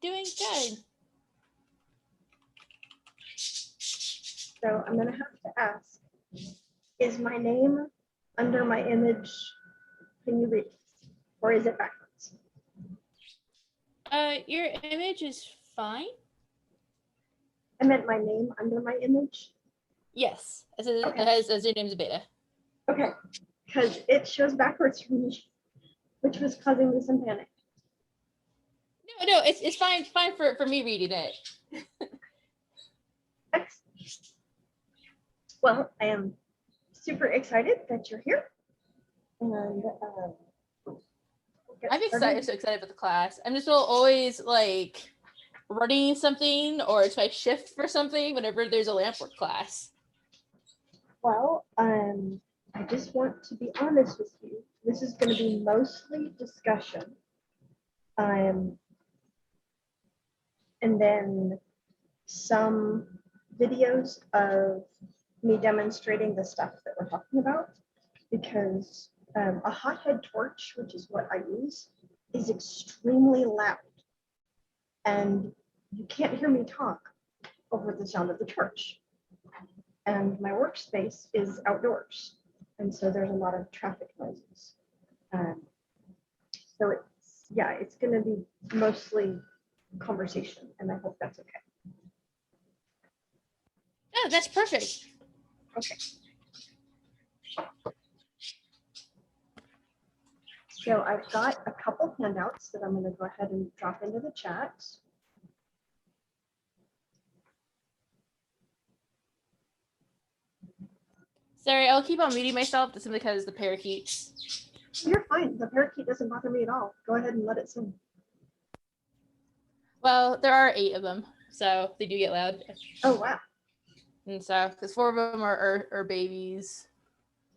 Doing good. So I'm going to have to ask, is my name under my image? Can you read it? Or is it backwards? Your image is fine. I meant my name under my image. Yes, as your name's Beta. Okay, because it shows backwards for me, which was causing me some panic. No, it's fine. It's fine for me reading it. Excellent. Well, I am super excited that you're here. And I'm excited, so excited about the class. I'm just always like running something or it's my shift for something whenever there's a lamp work class. Well, I just want to be honest with you. This is going to be mostly discussion. And then some videos of me demonstrating the stuff that we're talking about, because a hothead torch, which is what I use, is extremely loud. And you can't hear me talk over the sound of the torch. And my workspace is outdoors. And so there's a lot of traffic noises. So it's going to be mostly conversation, and I hope that's okay. Oh, that's perfect. Okay. So I've got a couple handouts that I'm going to go ahead and drop into the chat. Sorry, I'll keep on muting myself just because the parakeets. You're fine. The parakeet doesn't bother me at all. Go ahead and let it sing. Well, there are 8 of them, so they do get loud. Oh, wow. And so, because 4 of them are babies.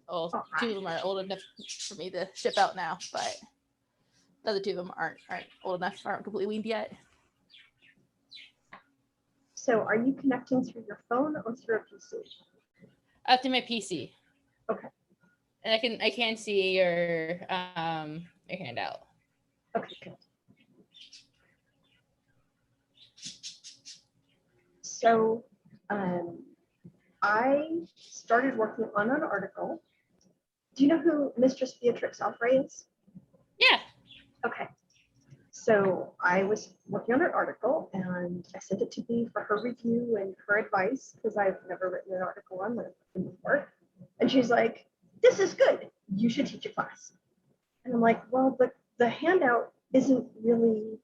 Well, Oh, 2 of them are old enough for me to ship out now, but the other 2 of them aren't old enough, aren't completely weaned yet. So are you connecting through your phone or through a PC? Through my PC. Okay. And I can see your handout. Okay, good. So I started working on an article. Do you know who Mistress Beatrix Alfrey is? Yeah. Okay. So I was working on an article and I sent it to Bea for her review and her advice, because I've never written an article on that before. And she's like, this is good. You should teach a class. And I'm like, well, but the handout isn't really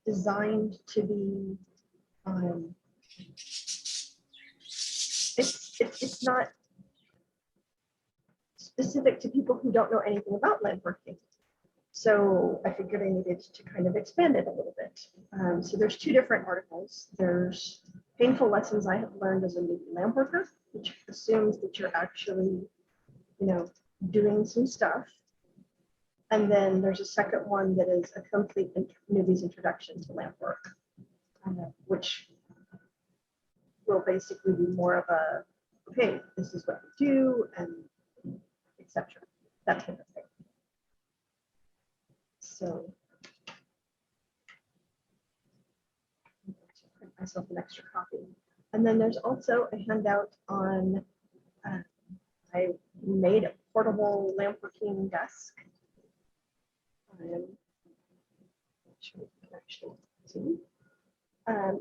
designed to be, it's not specific to people who don't know anything about lead working. So I figured I needed to kind of expand it a little bit. So there's 2 different articles. There's painful lessons I have learned as a newbie lamp worker, which assumes that you're actually, doing some stuff. And then there's a second one that is a complete newbie's introduction to lamp work, which will basically be more of a, okay, this is what we do, and etc. That type of thing. So print myself an extra copy. And then there's also a handout on, I made a portable lamp working desk. I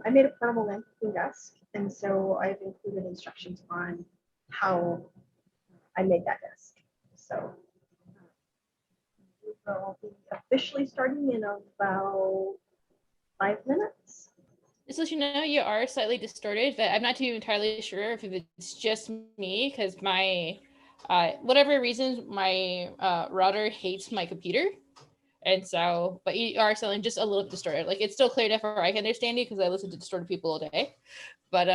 made a portable lamp working desk, and so I've included instructions on how I made that desk. So we'll be officially starting in about 5 minutes. Just to let you know, you are slightly distorted, but I'm not too entirely sure if it's just me, because my, whatever reason, my router hates my computer. And so, but you are sounding just a little bit distorted. Like, it's still clear enough where I can understand you, because I listen to distorted people all day. But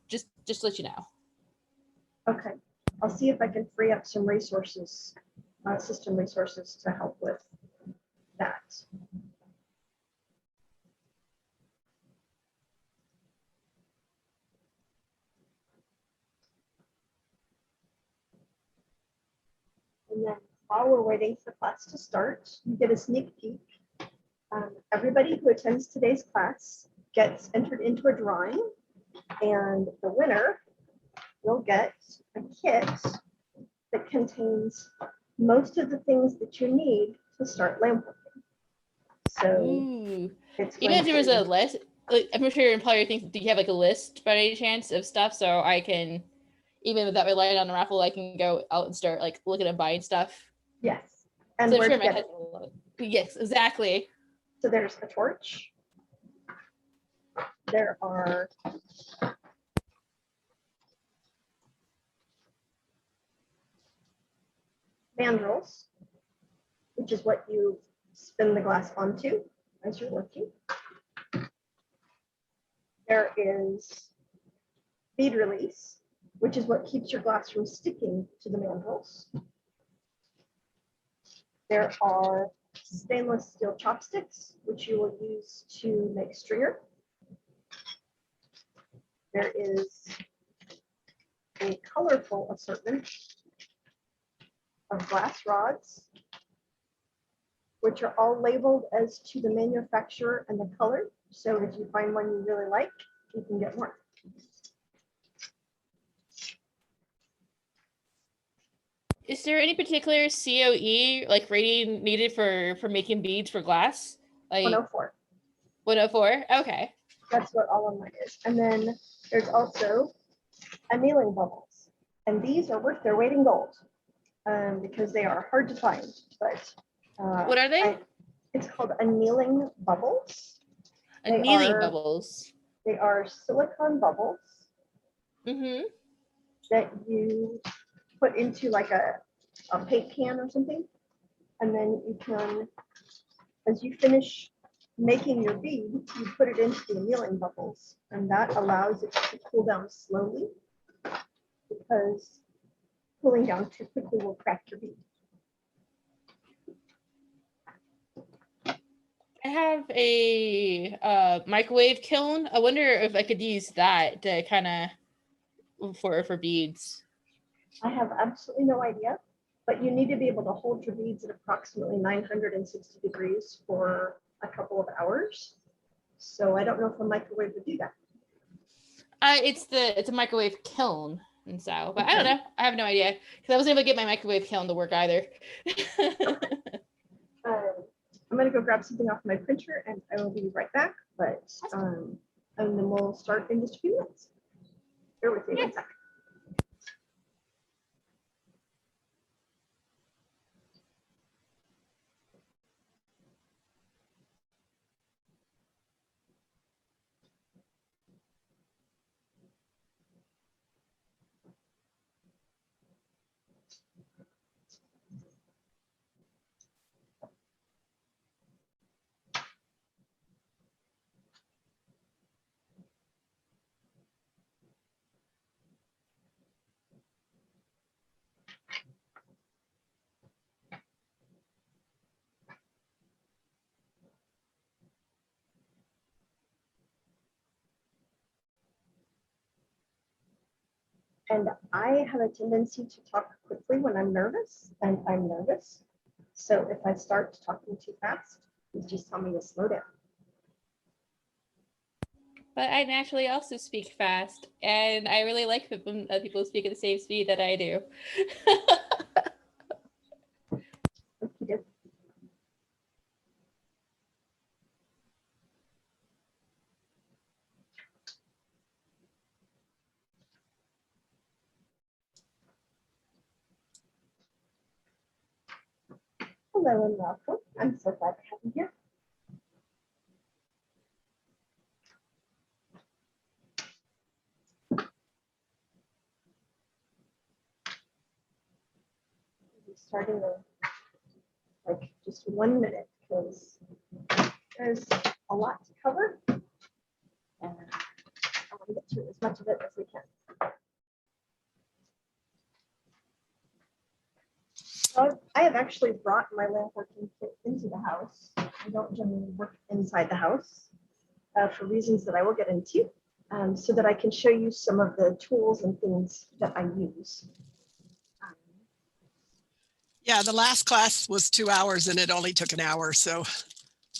just to let you know. Okay, I'll see if I can free up some resources, system resources to help with that. And then while we're waiting for class to start, you get a sneak peek Everybody who attends today's class gets entered into a drawing, and the winner will get a kit that contains most of the things that you need to start lamp working. So Ooh. it's Even if going there was to a list, like, I'm sure your employer thinks, do you have like a list by any chance of stuff so I can, even without relying on the raffle, I can go out and start like looking at buying stuff. yes, and So I'm where sure to my get it. husband will love it. Yes, exactly. So there's a torch. There are mandrels, which is what you spin the glass onto as you're working. There is bead release, which is what keeps your glass from sticking to the mandrels. There are stainless steel chopsticks, which you will use to make stringer. There is a colorful assortment of glass rods, which are all labeled as to the manufacturer and the color. So if you find one you really like, you can get more. Is there any particular COE like rating needed for making beads for glass? Like 104. 104? Okay. That's what all of mine is. And then there's also annealing bubbles. And these are worth their weight in gold because they are hard to find. But What are they? it's called annealing bubbles. Annealing bubbles. They are silicone bubbles Mm-hmm. that you put into like a paint can or something. And then you can, as you finish making your bead, you put it into the annealing bubbles, and that allows it to cool down slowly because cooling down too quickly will crack your bead. I have a microwave kiln. I wonder if I could use that to kind of for beads. I have absolutely no idea, but you need to be able to hold your beads at approximately 960 degrees for a couple of hours. So I don't know if a microwave would do that. It's a microwave kiln, and so, but I don't know. I have no idea because I wasn't able to get my microwave kiln to work either. I'm gonna go grab something off my printer and I will be right back. But and then we'll start in just a few minutes. Bear with me 1 second. And I have a tendency to talk quickly when I'm nervous, and I'm nervous. So if I start talking too fast, please just tell me to slow down. But I naturally also speak fast, and I really like when people speak at the same speed that I do. Okay. Hello and welcome. I'm so glad to have you here. Starting in like just 1 minute because there's a lot to cover and I want to get through as much of it as we can. So I have actually brought my lamp working kit into the house. I don't generally work inside the house for reasons that I will get into, so that I can show you some of the tools and things that I use. Yeah, the last class was 2 hours and it only took an hour. So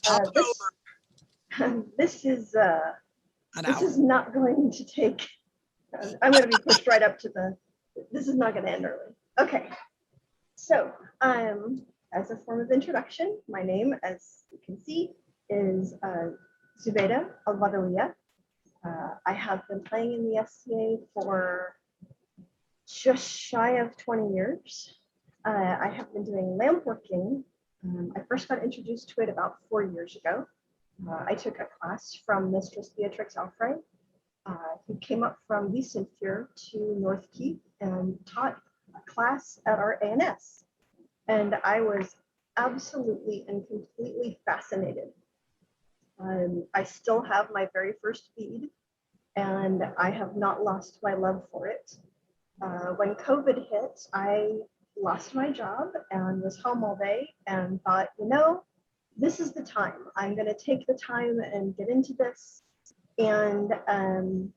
Pop it This over this is an this hour. is not going to take. I'm going to be pushed right up to the. This is not going to end early. Okay. So, as a form of introduction, my name, as you can see, is Zubeida Al-Badawiya. I have been playing in the SCA for just shy of 20 years. I have been doing lamp working. I first got introduced to it about 4 years ago. I took a class from Mistress Beatrix Alfrey, who came up from Wiesenfjord to North Keep and taught a class at our ANS. And I was absolutely and completely fascinated. I still have my very first bead, and I have not lost my love for it. When COVID hit, I lost my job and was home all day and thought, you know, this is the time. I'm going to take the time and get into this and kind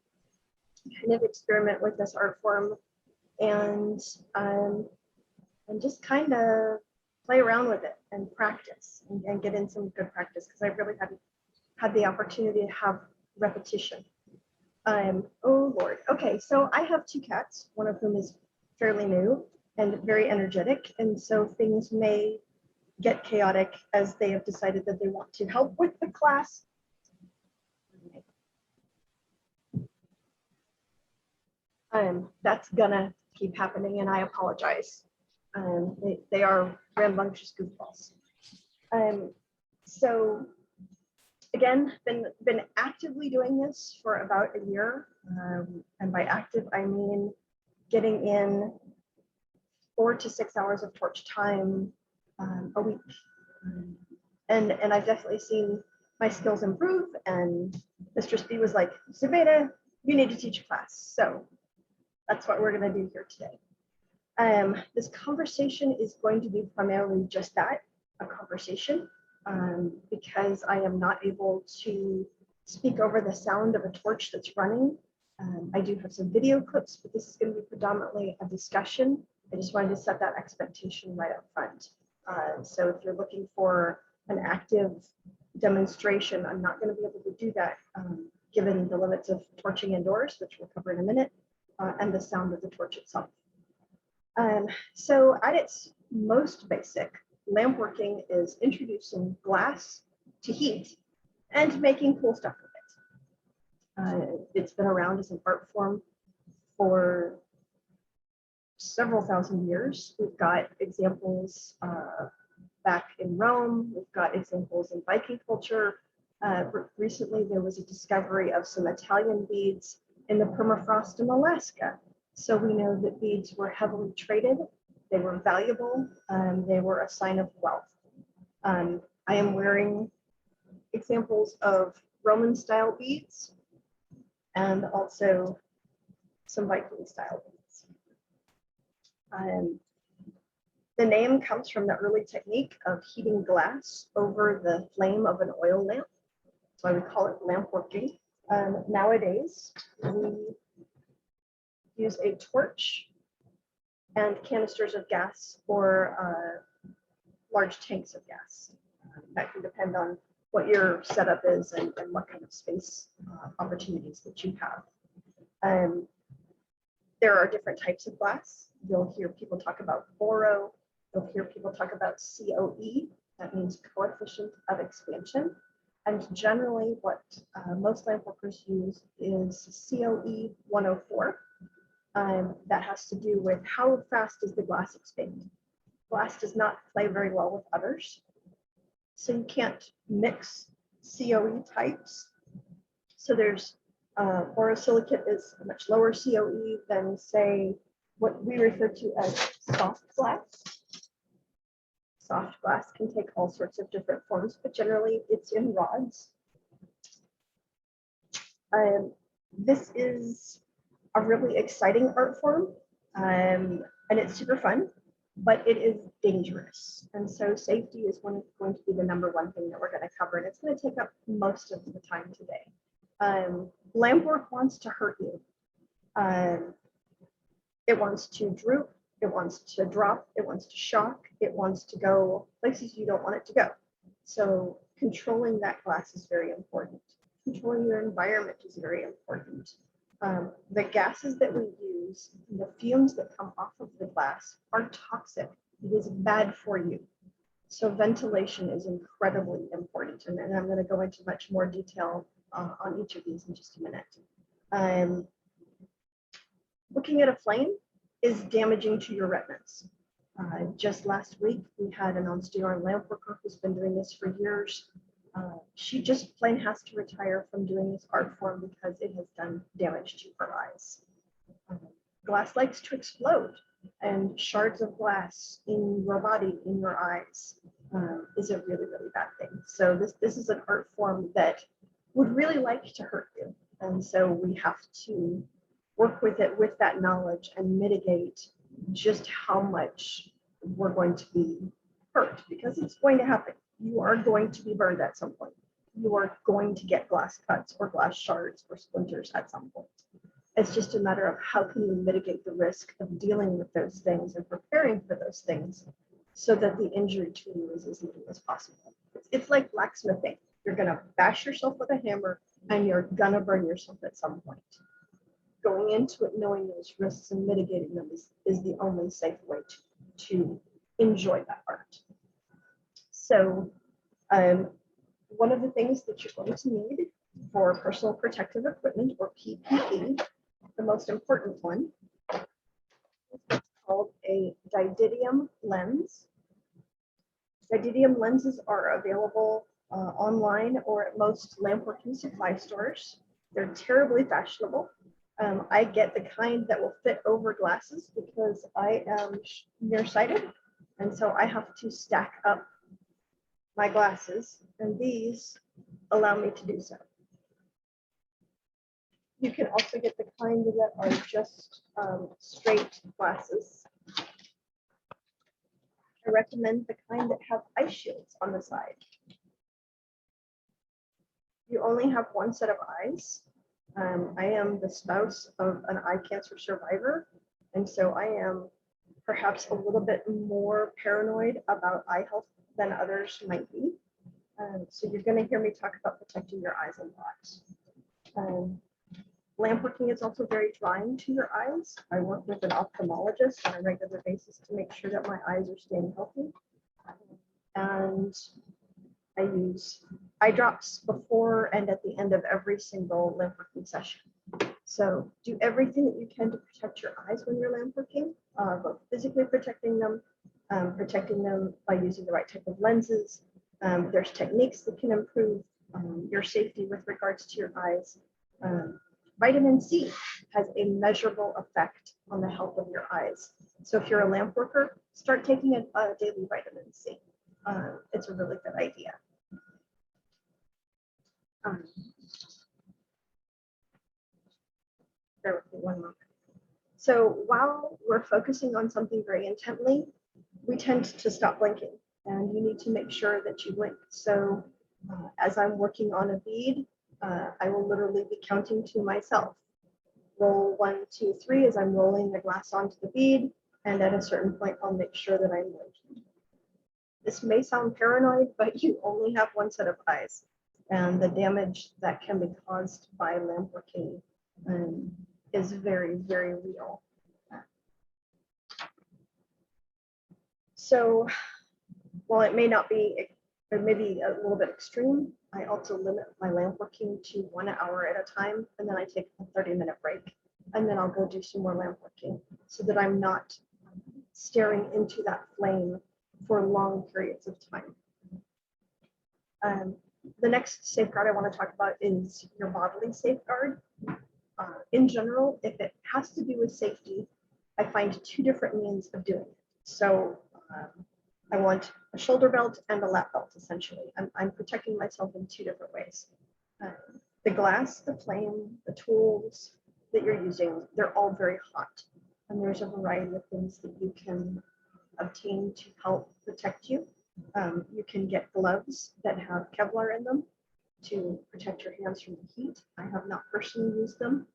of experiment with this art form and just kind of play around with it and practice and get in some good practice, because I really hadn't had the opportunity to have repetition. Oh Lord. Okay, so I have 2 cats, one of whom is fairly new and very energetic, and so things may get chaotic as they have decided that they want to help with the class. That's gonna keep happening, and I apologize. They are rambunctious goofballs. So again, been actively doing this for about a year, and by active I mean getting in 4 to 6 hours of torch time a week, and I've definitely seen my skills improve. And Mistress B was like, Zubeida, you need to teach a class. So that's what we're going to do here today. This conversation is going to be primarily just that, a conversation, because I am not able to speak over the sound of a torch that's running. I do have some video clips, but this is going to be predominantly a discussion. I just wanted to set that expectation right up front. So if you're looking for an active demonstration, I'm not going to be able to do that, given the limits of torching indoors, which we'll cover in a minute, and the sound of the torch itself. So at its most basic, lamp working is introducing glass to heat and making cool stuff with it. It's been around as an art form for several thousand years. We've got examples back in Rome. We've got examples in Viking culture. Recently, there was a discovery of some Italian beads in the permafrost in Alaska. So we know that beads were heavily traded. They were valuable. They were a sign of wealth. I am wearing examples of Roman style beads and also some Viking style beads. The name comes from the early technique of heating glass over the flame of an oil lamp. So I would call it lamp working. Nowadays, we use a torch and canisters of gas or large tanks of gas. That can depend on what your setup is and what kind of space opportunities that you have. There are different types of glass. You'll hear people talk about boro. You'll hear people talk about COE. That means coefficient of expansion. And generally what most lamp workers use is COE 104. That has to do with how fast does the glass expand. Glass does not play very well with others. So you can't mix COE types. So there's borosilicate is a much lower COE than, say, what we refer to as soft glass. Soft glass can take all sorts of different forms, but generally it's in rods. This is a really exciting art form, and it's super fun, but it is dangerous. And so safety is going to be the #1 thing that we're going to cover, and it's going to take up most of the time today. Lamp work wants to hurt you. It wants to droop, it wants to drop, it wants to shock, it wants to go places you don't want it to go. So controlling that glass is very important. Controlling your environment is very important. The gases that we use, the fumes that come off of the glass are toxic. It is bad for you. So ventilation is incredibly important. And I'm going to go into much more detail on each of these in just a minute. Looking at a flame is damaging to your retinas. Just last week, we had an on-steering lamp worker who's been doing this for years. She just plain has to retire from doing this art form because it has done damage to her eyes. Glass likes to explode, and shards of glass in your body, in your eyes, is a really, really bad thing. So this is an art form that would really like to hurt you. And so we have to work with it with that knowledge and mitigate just how much we're going to be hurt, because it's going to happen. You are going to be burned at some point. You are going to get glass cuts or glass shards or splinters at some point. It's just a matter of how can you mitigate the risk of dealing with those things and preparing for those things so that the injury to you is as little as possible. It's like blacksmithing. You're going to bash yourself with a hammer and you're going to burn yourself at some point. Going into it knowing those risks and mitigating them is the only safe way to enjoy that art. So one of the things that you're going to need for personal protective equipment, or PPE, the most important one, is called a didymium lens. Didymium lenses are available online or at most lampworking supply stores. They're terribly fashionable. I get the kind that will fit over glasses because I am nearsighted, and so I have to stack up my glasses, and these allow me to do so. You can also get the kind that are just straight glasses. I recommend the kind that have ice shields on the side. You only have one set of eyes. I am the spouse of an eye cancer survivor, and so I am perhaps a little bit more paranoid about eye health than others might be. So you're going to hear me talk about protecting your eyes a lot. Lamp working is also very trying to your eyes. I work with an ophthalmologist on a regular basis to make sure that my eyes are staying healthy. And I use eye drops before and at the end of every single lamp working session. So do everything that you can to protect your eyes when you're lamp working, both physically protecting them by using the right type of lenses. There's techniques that can improve your safety with regards to your eyes. Vitamin C has a measurable effect on the health of your eyes. So if you're a lamp worker, start taking a daily vitamin C. It's a really good idea. Bear with me one moment. So while we're focusing on something very intently, we tend to stop blinking, and you need to make sure that you blink. So as I'm working on a bead, I will literally be counting to myself. Roll 1, 2, 3 as I'm rolling the glass onto the bead, and at a certain point, I'll make sure that I'm blinking. This may sound paranoid, but you only have one set of eyes, and the damage that can be caused by lamp working is very, very real. So while it may not be, or maybe a little bit extreme, I also limit my lamp working to 1 hour at a time, and then I take a 30-minute break, and then I'll go do some more lamp working so that I'm not staring into that flame for long periods of time. The next safeguard I want to talk about is your bodily safeguard. In general, if it has to do with safety, I find 2 different means of doing it. So I want a shoulder belt and a lap belt, essentially. I'm protecting myself in 2 different ways. The glass, the flame, the tools that you're using, they're all very hot. And there's a variety of things that you can obtain to help protect you. You can get gloves that have Kevlar in them to protect your hands from the heat. I have not personally used them,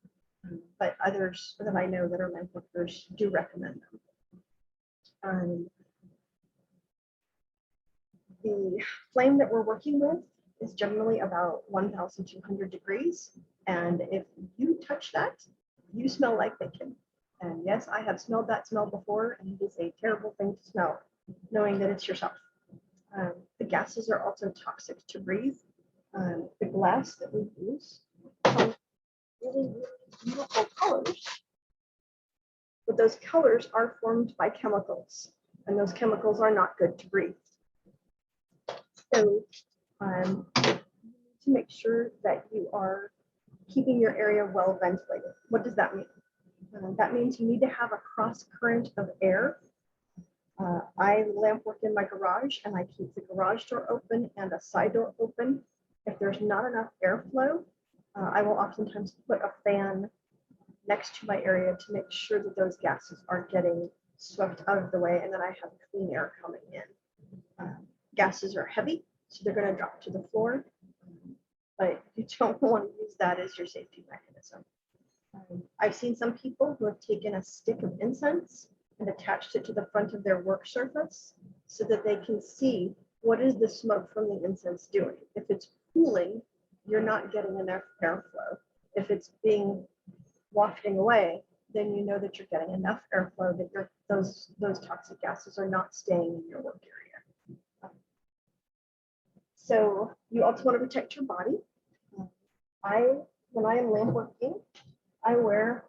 but others that I know that are lamp workers do recommend them. The flame that we're working with is generally about 1,200 degrees. And if you touch that, you smell like bacon. And yes, I have smelled that smell before, and it is a terrible thing to smell, knowing that it's yourself. The gases are also toxic to breathe. The glass that we use has really, really beautiful colors, but those colors are formed by chemicals, and those chemicals are not good to breathe. So you need to make sure that you are keeping your area well ventilated. What does that mean? That means you need to have a cross current of air. I lamp work in my garage, and I keep the garage door open and a side door open. If there's not enough airflow, I will oftentimes put a fan next to my area to make sure that those gases are getting swept out of the way and that I have clean air coming in. Gases are heavy, so they're going to drop to the floor, but you don't want to use that as your safety mechanism. I've seen some people who have taken a stick of incense and attached it to the front of their work surface so that they can see what is the smoke from the incense doing. If it's cooling, you're not getting enough airflow. If it's being wafting away, then you know that you're getting enough airflow, that those toxic gases are not staying in your work area. So you also want to protect your body. When I am lamp working, I wear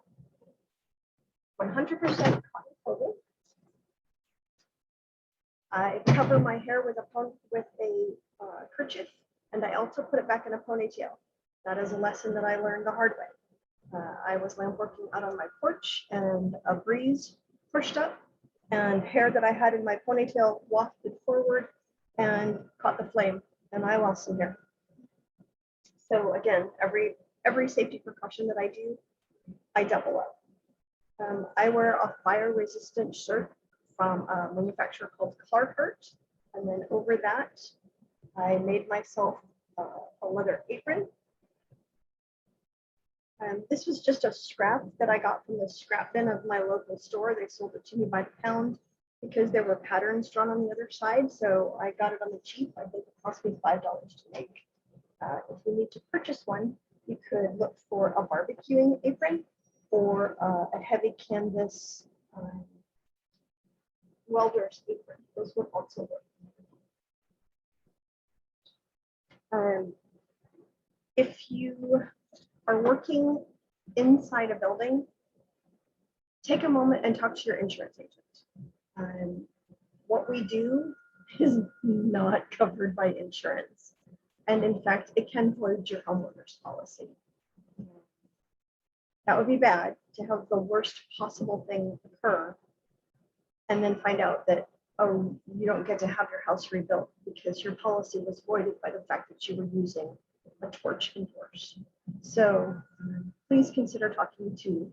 100% cotton clothing. I cover my hair with a kerchief, and I also put it back in a ponytail. That is a lesson that I learned the hard way. I was lamp working out on my porch, and a breeze pushed up, and hair that I had in my ponytail wafted forward and caught the flame, and I lost some hair. So again, every safety precaution that I do, I double up. I wear a fire-resistant shirt from a manufacturer called Clarkhurt, and then over that, I made myself a leather apron. This was just a scrap that I got from the scrap bin of my local store. They sold it to me by the pound because there were patterns drawn on the other side, so I got it on the cheap. I think it cost me $5 to make. If you need to purchase one, you could look for a barbecuing apron or a heavy canvas welder's apron. Those would also work. If you are working inside a building, take a moment and talk to your insurance agent. What we do is not covered by insurance. And in fact, it can void your homeowner's policy. That would be bad to have the worst possible thing occur and then find out that, oh, you don't get to have your house rebuilt because your policy was voided by the fact that you were using a torch indoors. So please consider talking to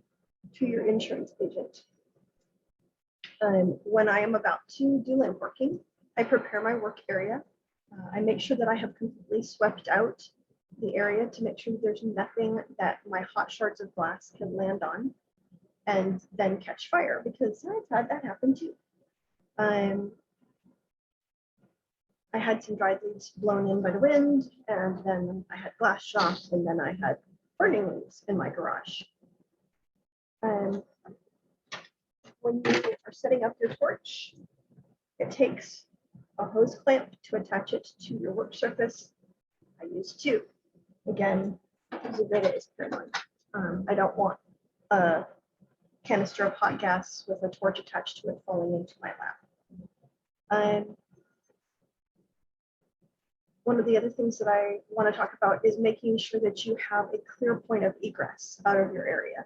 your insurance agent. When I am about to do lamp working, I prepare my work area. I make sure that I have completely swept out the area to make sure that there's nothing that my hot shards of glass can land on and then catch fire, because I've had that happen too. I had some dried leaves blown in by the wind, and then I had glass shot, and then I had burning leaves in my garage. When you are setting up your torch, it takes a hose clamp to attach it to your work surface. I use two. Again, use a bit is paranoid. I don't want a canister of hot gas with a torch attached to it falling into my lap. One of the other things that I want to talk about is making sure that you have a clear point of egress out of your area.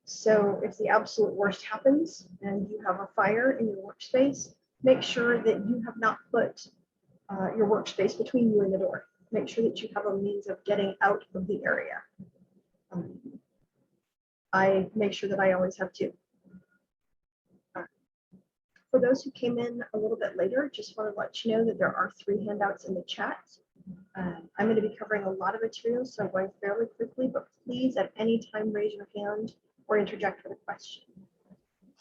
So if the absolute worst happens and you have a fire in your workspace, make sure that you have not put your workspace between you and the door. Make sure that you have a means of getting out of the area. I make sure that I always have two. For those who came in a little bit later, just want to let you know that there are 3 handouts in the chat. I'm going to be covering a lot of materials, so I'm going fairly quickly, but please at any time raise your hand or interject with a question.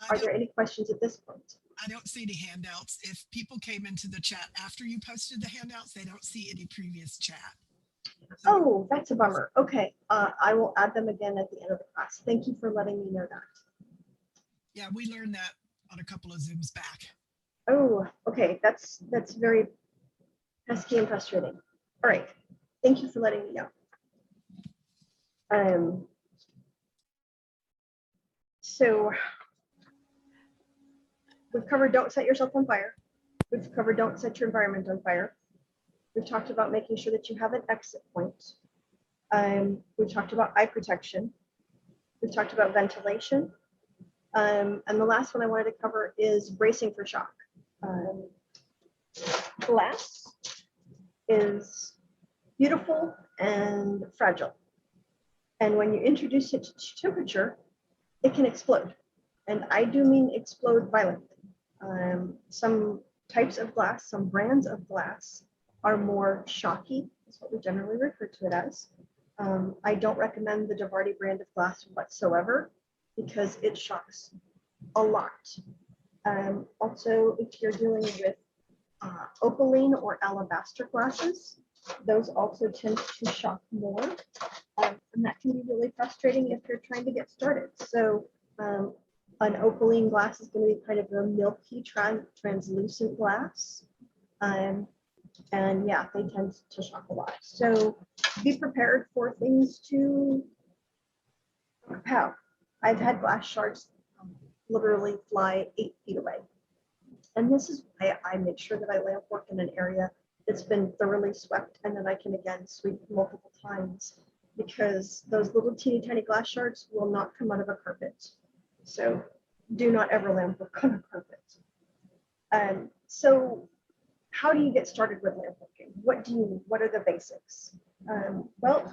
Are there any questions at this point? I don't see any handouts. If people came into the chat after you posted the handouts, they don't see any previous chat. Oh, that's a bummer. Okay, I will add them again at the end of the class. Thank you for letting me know that. Yeah, we learned that on a couple of Zooms back. Oh, okay, that's very pesky and frustrating. All right, thank you for letting me know. So we've covered don't set yourself on fire. We've covered don't set your environment on fire. We've talked about making sure that you have an exit point. We've talked about eye protection. We've talked about ventilation. And the last one I wanted to cover is bracing for shock. Glass is beautiful and fragile. And when you introduce it to temperature, it can explode. And I do mean explode violently. Some types of glass, some brands of glass are more shocky, is what we generally refer to it as. I don't recommend the Davardi brand of glass whatsoever because it shocks a lot. Also, if you're dealing with opaline or alabaster glasses, those also tend to shock more. And that can be really frustrating if you're trying to get started. So an opaline glass is going to be kind of a milky translucent glass. And yeah, they tend to shock a lot. So be prepared for things to pow. I've had glass shards literally fly 8 feet away. And this is why I make sure that I lamp work in an area that's been thoroughly swept and then I can again sweep multiple times, because those little teeny tiny glass shards will not come out of a carpet. So do not ever lamp work on a carpet. So how do you get started with lamp working? What are the basics? Well,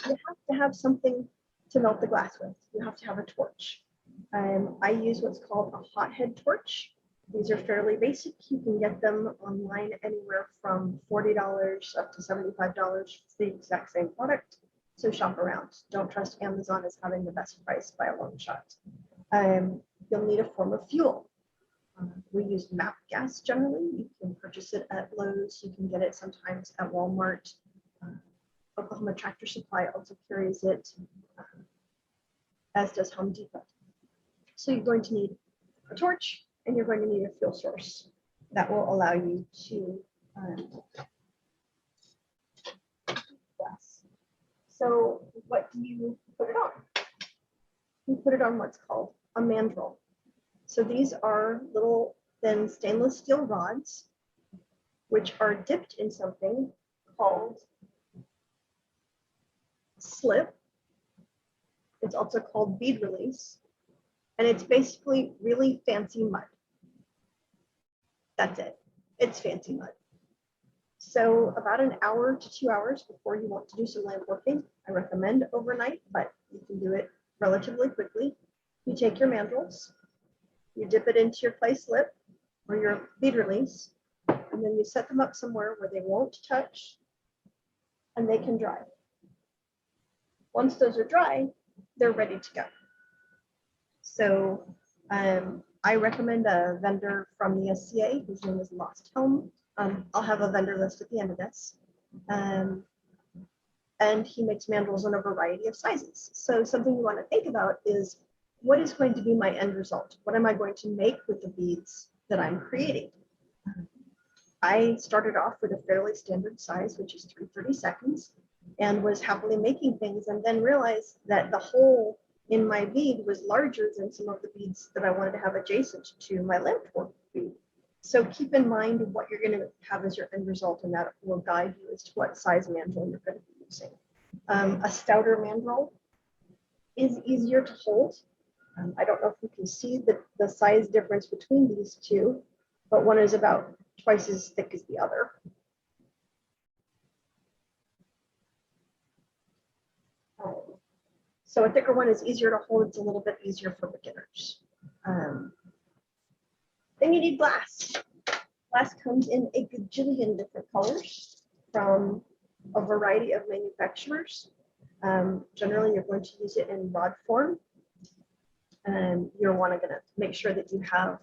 you have to have something to melt the glass with. You have to have a torch. I use what's called a hothead torch. These are fairly basic. You can get them online anywhere from $40 up to $75. It's the exact same product. So shop around. Don't trust Amazon as having the best price by a long shot. You'll need a form of fuel. We use MAP gas generally. You can purchase it at Lowe's. You can get it sometimes at Walmart. Oklahoma Tractor Supply also carries it, as does Home Depot. So you're going to need a torch and you're going to need a fuel source that will allow you to gas. So what do you put it on? You put it on what's called a mandrel. So these are little thin stainless steel rods, which are dipped in something called slip. It's also called bead release. And it's basically really fancy mud. That's it. It's fancy mud. So about an hour to 2 hours before you want to do some lamp working, I recommend overnight, but you can do it relatively quickly. You take your mandrels, you dip it into your clay slip or your bead release, and then you set them up somewhere where they won't touch and they can dry. Once those are dry, they're ready to go. So I recommend a vendor from the SCA. His name is Lost Helm. I'll have a vendor list at the end of this. And he makes mandrels in a variety of sizes. So something you want to think about is, what is going to be my end result? What am I going to make with the beads that I'm creating? I started off with a fairly standard size, which is 3/32, and was happily making things, and then realized that the hole in my bead was larger than some of the beads that I wanted to have adjacent to my lamp work bead. So keep in mind what you're going to have as your end result, and that will guide you as to what size mandrel you're going to be using. A stouter mandrel is easier to hold. I don't know if you can see the size difference between these two, but one is about twice as thick as the other. So a thicker one is easier to hold. It's a little bit easier for beginners. Then you need glass. Glass comes in a gajillion different colors from a variety of manufacturers. Generally, you're going to use it in rod form. And you're going to make sure that you have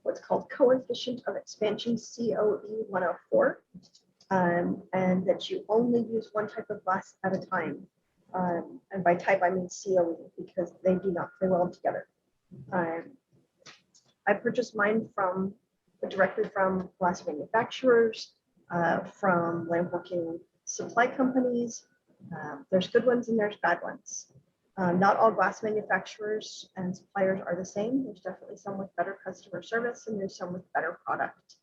what's called coefficient of expansion, COE 104. and that you only use one type of glass at a time. And by type, I mean COE, because they do not play well together. I purchased mine directly from glass manufacturers, from lampworking supply companies. There's good ones and there's bad ones. Not all glass manufacturers and suppliers are the same. There's definitely some with better customer service and there's some with better product.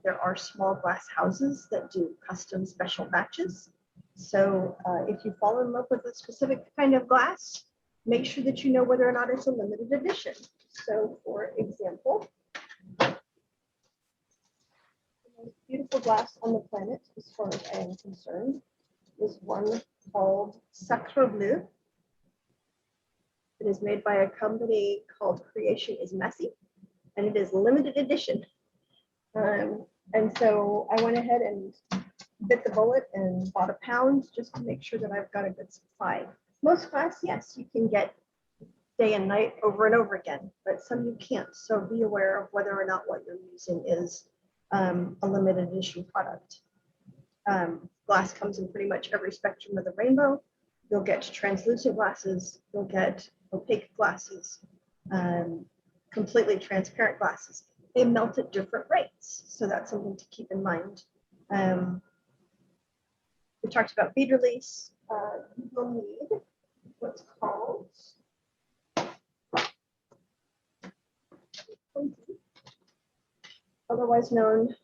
There are small glass houses that do custom special batches. So if you fall in love with a specific kind of glass, make sure that you know whether or not it's a limited edition. So for example, the most beautiful glass on the planet, as far as I am concerned, is one called Sacre Bleu. It is made by a company called Creation is Messy, and it is limited edition. And so I went ahead and bit the bullet and bought a pound just to make sure that I've got a good supply. Most glass, yes, you can get day and night over and over again, but some you can't. So be aware of whether or not what you're using is a limited edition product. Glass comes in pretty much every spectrum of the rainbow. You'll get translucent glasses, you'll get opaque glasses, completely transparent glasses. They melt at different rates, so that's something to keep in mind. We talked about bead release. You will need what's called otherwise known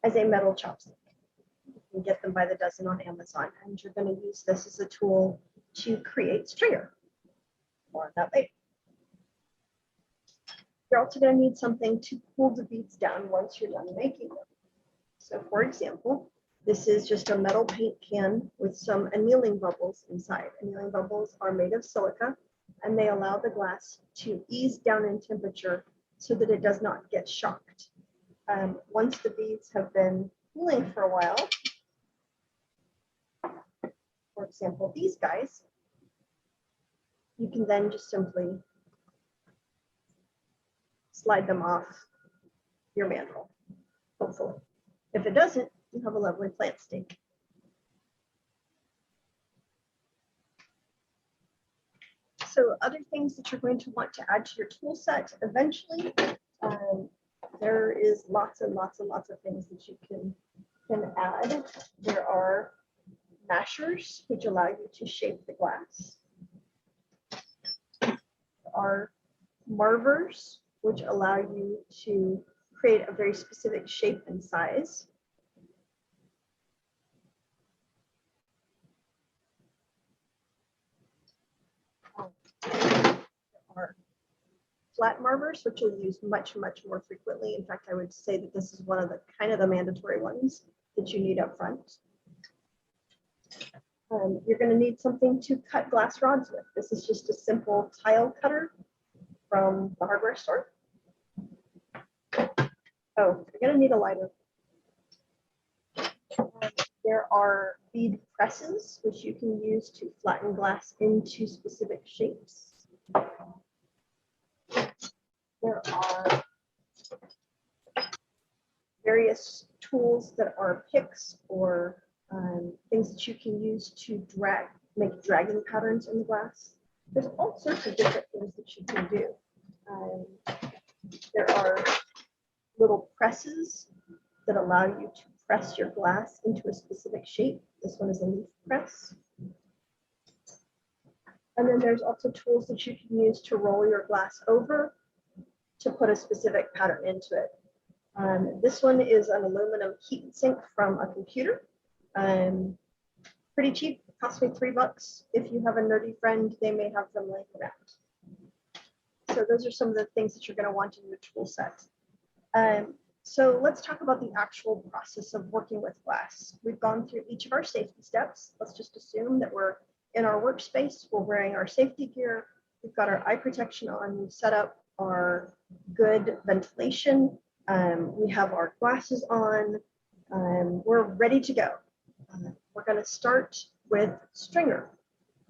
as a metal chopstick. You can get them by the dozen on Amazon, and you're going to use this as a tool to create stringer. More on that later. You're also going to need something to pull the beads down once you're done making them. So for example, this is just a metal paint can with some annealing bubbles inside. Annealing bubbles are made of silica, and they allow the glass to ease down in temperature so that it does not get shocked. Once the beads have been cooling for a while, for example, these guys, you can then just simply slide them off your mandrel, hopefully. If it doesn't, you have a lovely plant stake. So other things that you're going to want to add to your tool set eventually, there is lots and lots and lots of things that you can add. There are mashers, which allow you to shape the glass. There are marvers, which allow you to create a very specific shape and size. There are flat marvers, which you'll use much, much more frequently. In fact, I would say that this is one of the kind of the mandatory ones that you need up front. You're going to need something to cut glass rods with. This is just a simple tile cutter from the hardware store. Oh, you're going to need a lighter. There are bead presses, which you can use to flatten glass into specific shapes. There are various tools that are picks or things that you can use to make dragging patterns in the glass. There's all sorts of different things that you can do. There are little presses that allow you to press your glass into a specific shape. This one is a leaf press. And then there's also tools that you can use to roll your glass over to put a specific pattern into it. This one is an aluminum heat sink from a computer. Pretty cheap, it cost me $3. If you have a nerdy friend, they may have them laying around. So those are some of the things that you're going to want in your tool set. So let's talk about the actual process of working with glass. We've gone through each of our safety steps. Let's just assume that we're in our workspace, we're wearing our safety gear, we've got our eye protection on, we've set up our good ventilation, we have our glasses on, we're ready to go. We're going to start with stringer.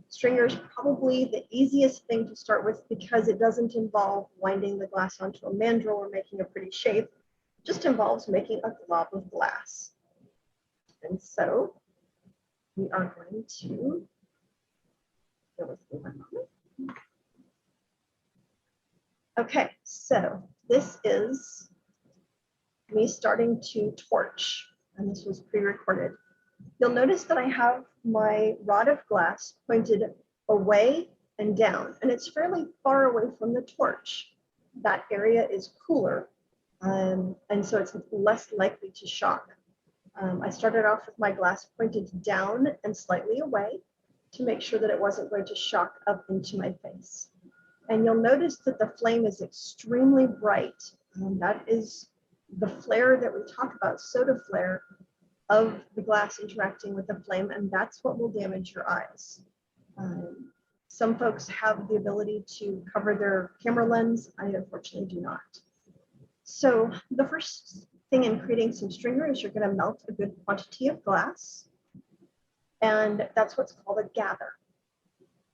Stringer is probably the easiest thing to start with because it doesn't involve winding the glass onto a mandrel or making a pretty shape. It just involves making a glob of glass. And so we are going to, bear with me one moment. Okay, so this is me starting to torch, and this was pre-recorded. You'll notice that I have my rod of glass pointed away and down, and it's fairly far away from the torch. That area is cooler, and so it's less likely to shock. I started off with my glass pointed down and slightly away to make sure that it wasn't going to shock up into my face. And you'll notice that the flame is extremely bright. That is the flare that we talk about, soda flare, of the glass interacting with the flame, and that's what will damage your eyes. Some folks have the ability to cover their camera lens. I unfortunately do not. So the first thing in creating some stringer is you're going to melt a good quantity of glass, and that's what's called a gather.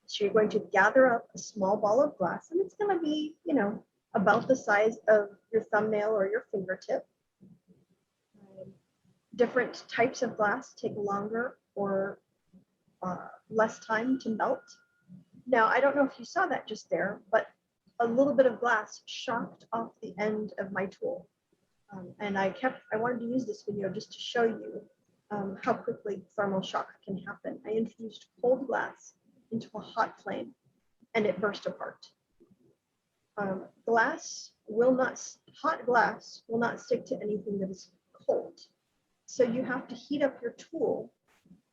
So you're going to gather up a small ball of glass, and it's going to be, you know, about the size of your thumbnail or your fingertip. Different types of glass take longer or less time to melt. Now, I don't know if you saw that just there, but a little bit of glass shocked off the end of my tool. And I wanted to use this video just to show you how quickly thermal shock can happen. I introduced cold glass into a hot flame and it burst apart. Hot glass will not stick to anything that is cold. So you have to heat up your tool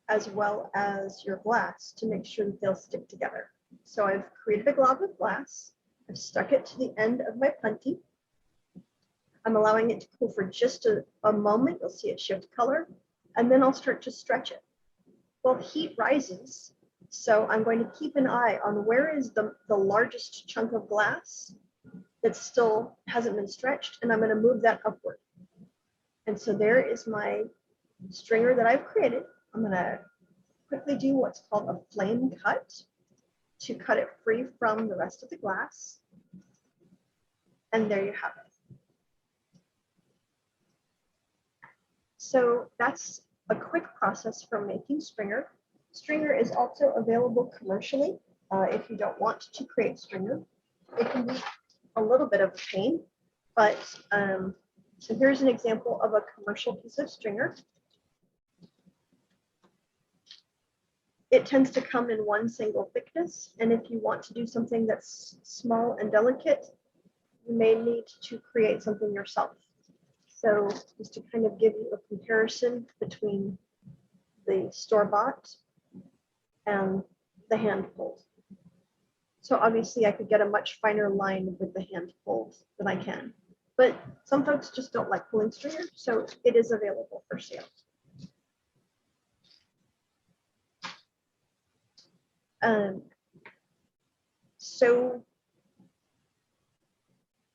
as well as your glass to make sure that they'll stick together. So I've created a glob of glass. I've stuck it to the end of my punty. I'm allowing it to cool for just a moment. You'll see it shift color, and then I'll start to stretch it. Well, heat rises, so I'm going to keep an eye on where is the largest chunk of glass that still hasn't been stretched, and I'm going to move that upward. And so there is my stringer that I've created. I'm going to quickly do what's called a flame cut to cut it free from the rest of the glass. And there you have it. So that's a quick process for making stringer. Stringer is also available commercially if you don't want to create stringer. It can be a little bit of a pain, but so here's an example of a commercial piece of stringer. It tends to come in one single thickness, and if you want to do something that's small and delicate, you may need to create something yourself. So just to kind of give you a comparison between the store-bought and the hand-pulled. So obviously I could get a much finer line with the hand-pulled than I can, but some folks just don't like pulling stringer, so it is available for sale. So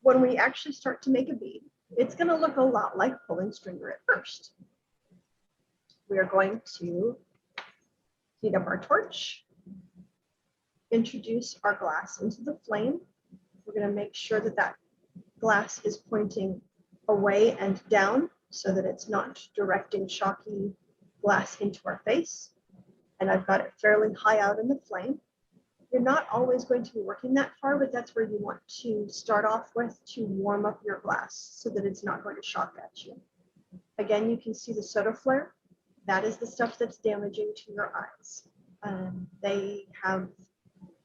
when we actually start to make a bead, it's going to look a lot like pulling stringer at first. We are going to heat up our torch, introduce our glass into the flame. We're going to make sure that that glass is pointing away and down so that it's not directing shocky glass into our face. And I've got it fairly high out in the flame. You're not always going to be working that far, but that's where you want to start off with to warm up your glass so that it's not going to shock at you. Again, you can see the soda flare. That is the stuff that's damaging to your eyes. They have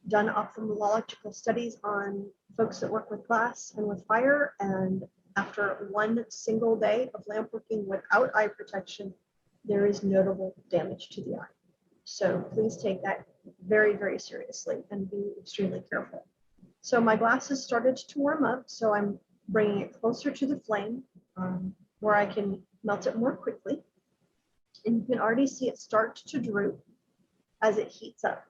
done ophthalmological studies on folks that work with glass and with fire, and after one single day of lamp working without eye protection, there is notable damage to the eye. So please take that very, very seriously and be extremely careful. So my glass has started to warm up, so I'm bringing it closer to the flame where I can melt it more quickly. And you can already see it start to droop as it heats up.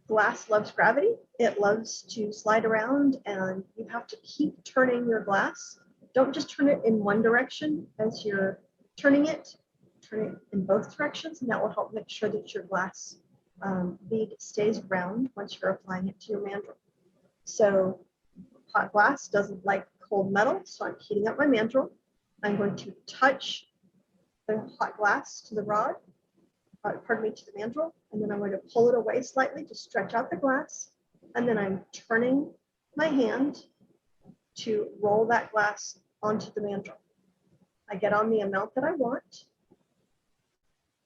Glass loves gravity. It loves to slide around, and you have to keep turning your glass. Don't just turn it in one direction as you're turning it. Turn it in both directions, and that will help make sure that your glass bead stays round once you're applying it to your mandrel. So hot glass doesn't like cold metal, so I'm heating up my mandrel. I'm going to touch the hot glass to the rod, pardon me, to the mandrel, and then I'm going to pull it away slightly to stretch out the glass, and then I'm turning my hand to roll that glass onto the mandrel. I get on the amount that I want,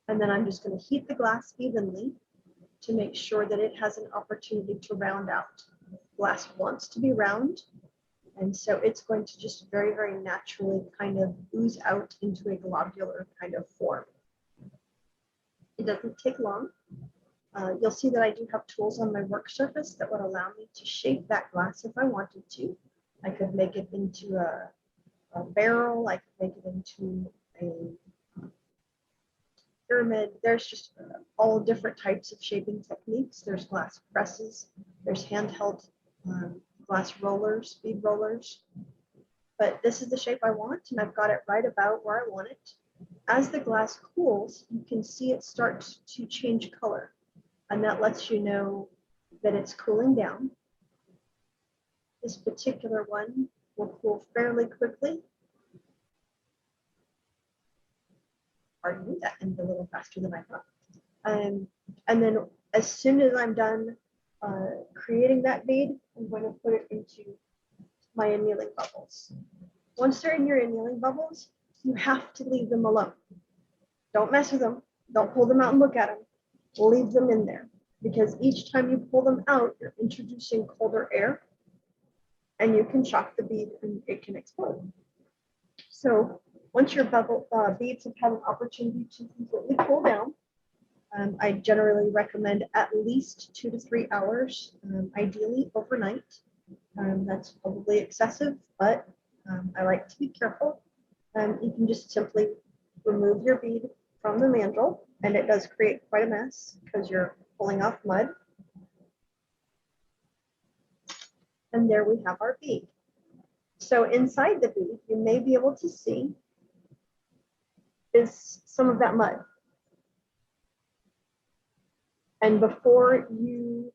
and then I'm just going to heat the glass evenly to make sure that it has an opportunity to round out. Glass wants to be round, and so it's going to just very, very naturally kind of ooze out into a globular kind of form. It doesn't take long. You'll see that I do have tools on my work surface that would allow me to shape that glass if I wanted to. I could make it into a barrel. I could make it into a pyramid. There's just all different types of shaping techniques. There's glass presses. There's handheld glass rollers, bead rollers. But this is the shape I want, and I've got it right about where I want it. As the glass cools, you can see it starts to change color, and that lets you know that it's cooling down. This particular one will cool fairly quickly. Pardon me, that ended a little faster than I thought. And then as soon as I'm done creating that bead, I'm going to put it into my annealing bubbles. Once they're in your annealing bubbles, you have to leave them alone. Don't mess with them. Don't pull them out and look at them. Leave them in there, because each time you pull them out, you're introducing colder air, and you can shock the bead and it can explode. So once your beads have had an opportunity to completely cool down, I generally recommend at least 2 to 3 hours, ideally overnight. That's probably excessive, but I like to be careful. You can just simply remove your bead from the mandrel, and it does create quite a mess because you're pulling off mud. And there we have our bead. So inside the bead, you may be able to see is some of that mud. And before you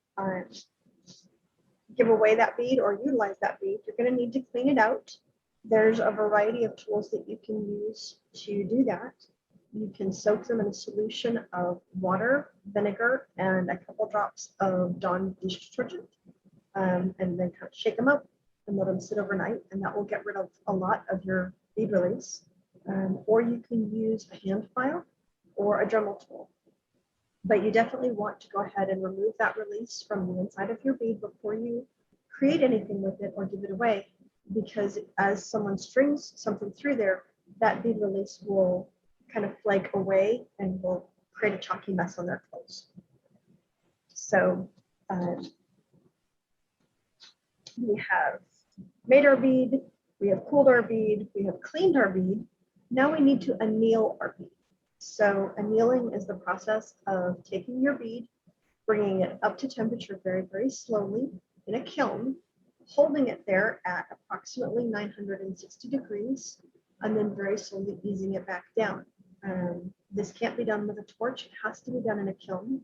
give away that bead or utilize that bead, you're going to need to clean it out. There's a variety of tools that you can use to do that. You can soak them in a solution of water, vinegar, and a couple drops of Dawn dish detergent, and then kind of shake them up and let them sit overnight, and that will get rid of a lot of your bead release. Or you can use a hand file or a Dremel tool. But you definitely want to go ahead and remove that release from the inside of your bead before you create anything with it or give it away, because as someone strings something through there, that bead release will kind of flake away and will create a chalky mess on their clothes. So we have made our bead, we have cooled our bead, we have cleaned our bead. Now we need to anneal our bead. So annealing is the process of taking your bead, bringing it up to temperature very, very slowly in a kiln, holding it there at approximately 960 degrees, and then very slowly easing it back down. This can't be done with a torch. It has to be done in a kiln.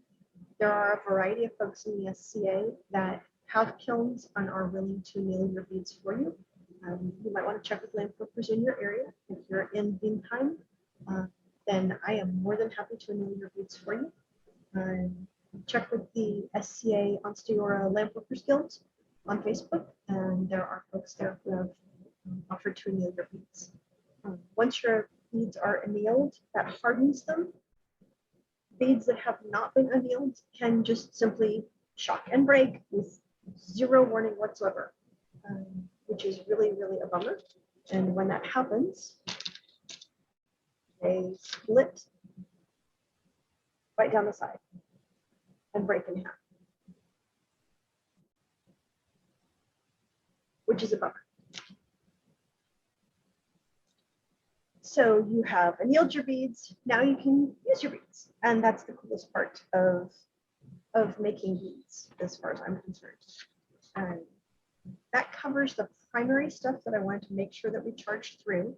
There are a variety of folks in the SCA that have kilns and are willing to anneal your beads for you. You might want to check with landworkers in your area. If you're in Beanheim, then I am more than happy to anneal your beads for you. Check with the SCA Onsteora Lampworkers Guild on Facebook, and there are folks there who have offered to anneal your beads. Once your beads are annealed, that hardens them. Beads that have not been annealed can just simply shock and break with zero warning whatsoever, which is really, really a bummer. And when that happens, they split right down the side and break in half, which is a bummer. So you have annealed your beads. Now you can use your beads. And that's the coolest part of making beads, as far as I'm concerned. And that covers the primary stuff that I wanted to make sure that we charged through.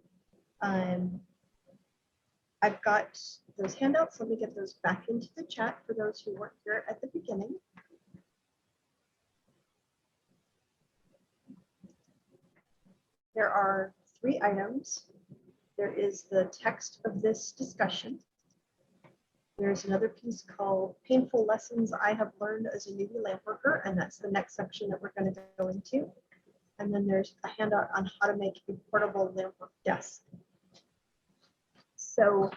I've got those handouts. Let me get those back into the chat for those who weren't here at the beginning. There are 3 items there is the text of this discussion. There's another piece called Painful Lessons I Have Learned as a Newbie Lamp Worker, and that's the next section that we're going to go into. And then there's a handout on how to make a portable lamp work desk. So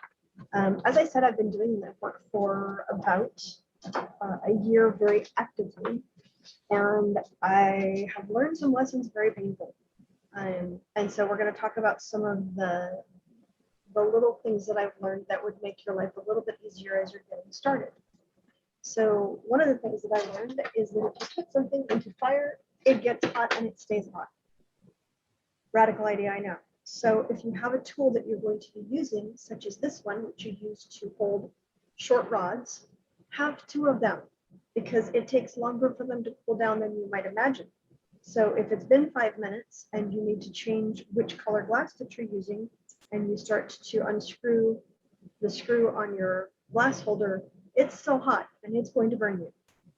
as I said, I've been doing lamp work for about a year very actively, and I have learned some lessons very painful. And so we're going to talk about some of the little things that I've learned that would make your life a little bit easier as you're getting started. So one of the things that I learned is that if you put something into fire, it gets hot and it stays hot. Radical idea, I know. So if you have a tool that you're going to be using, such as this one, which you use to hold short rods, have 2 of them, because it takes longer for them to cool down than you might imagine. So if it's been 5 minutes and you need to change which color glass that you're using, and you start to unscrew the screw on your glass holder, it's so hot and it's going to burn you.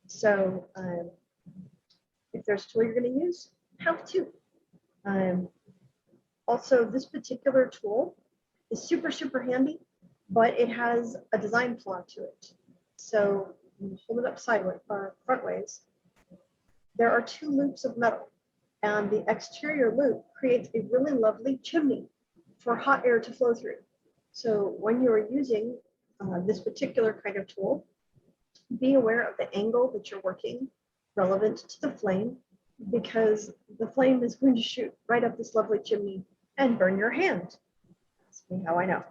So if there's a tool you're going to use, have 2. Also, this particular tool is super, super handy, but it has a design flaw to it. So when you hold it up sideways or front ways, there are 2 loops of metal, and the exterior loop creates a really lovely chimney for hot air to flow through. So when you are using this particular kind of tool, be aware of the angle that you're working relevant to the flame, because the flame is going to shoot right up this lovely chimney and burn your hand. Ask me how I know.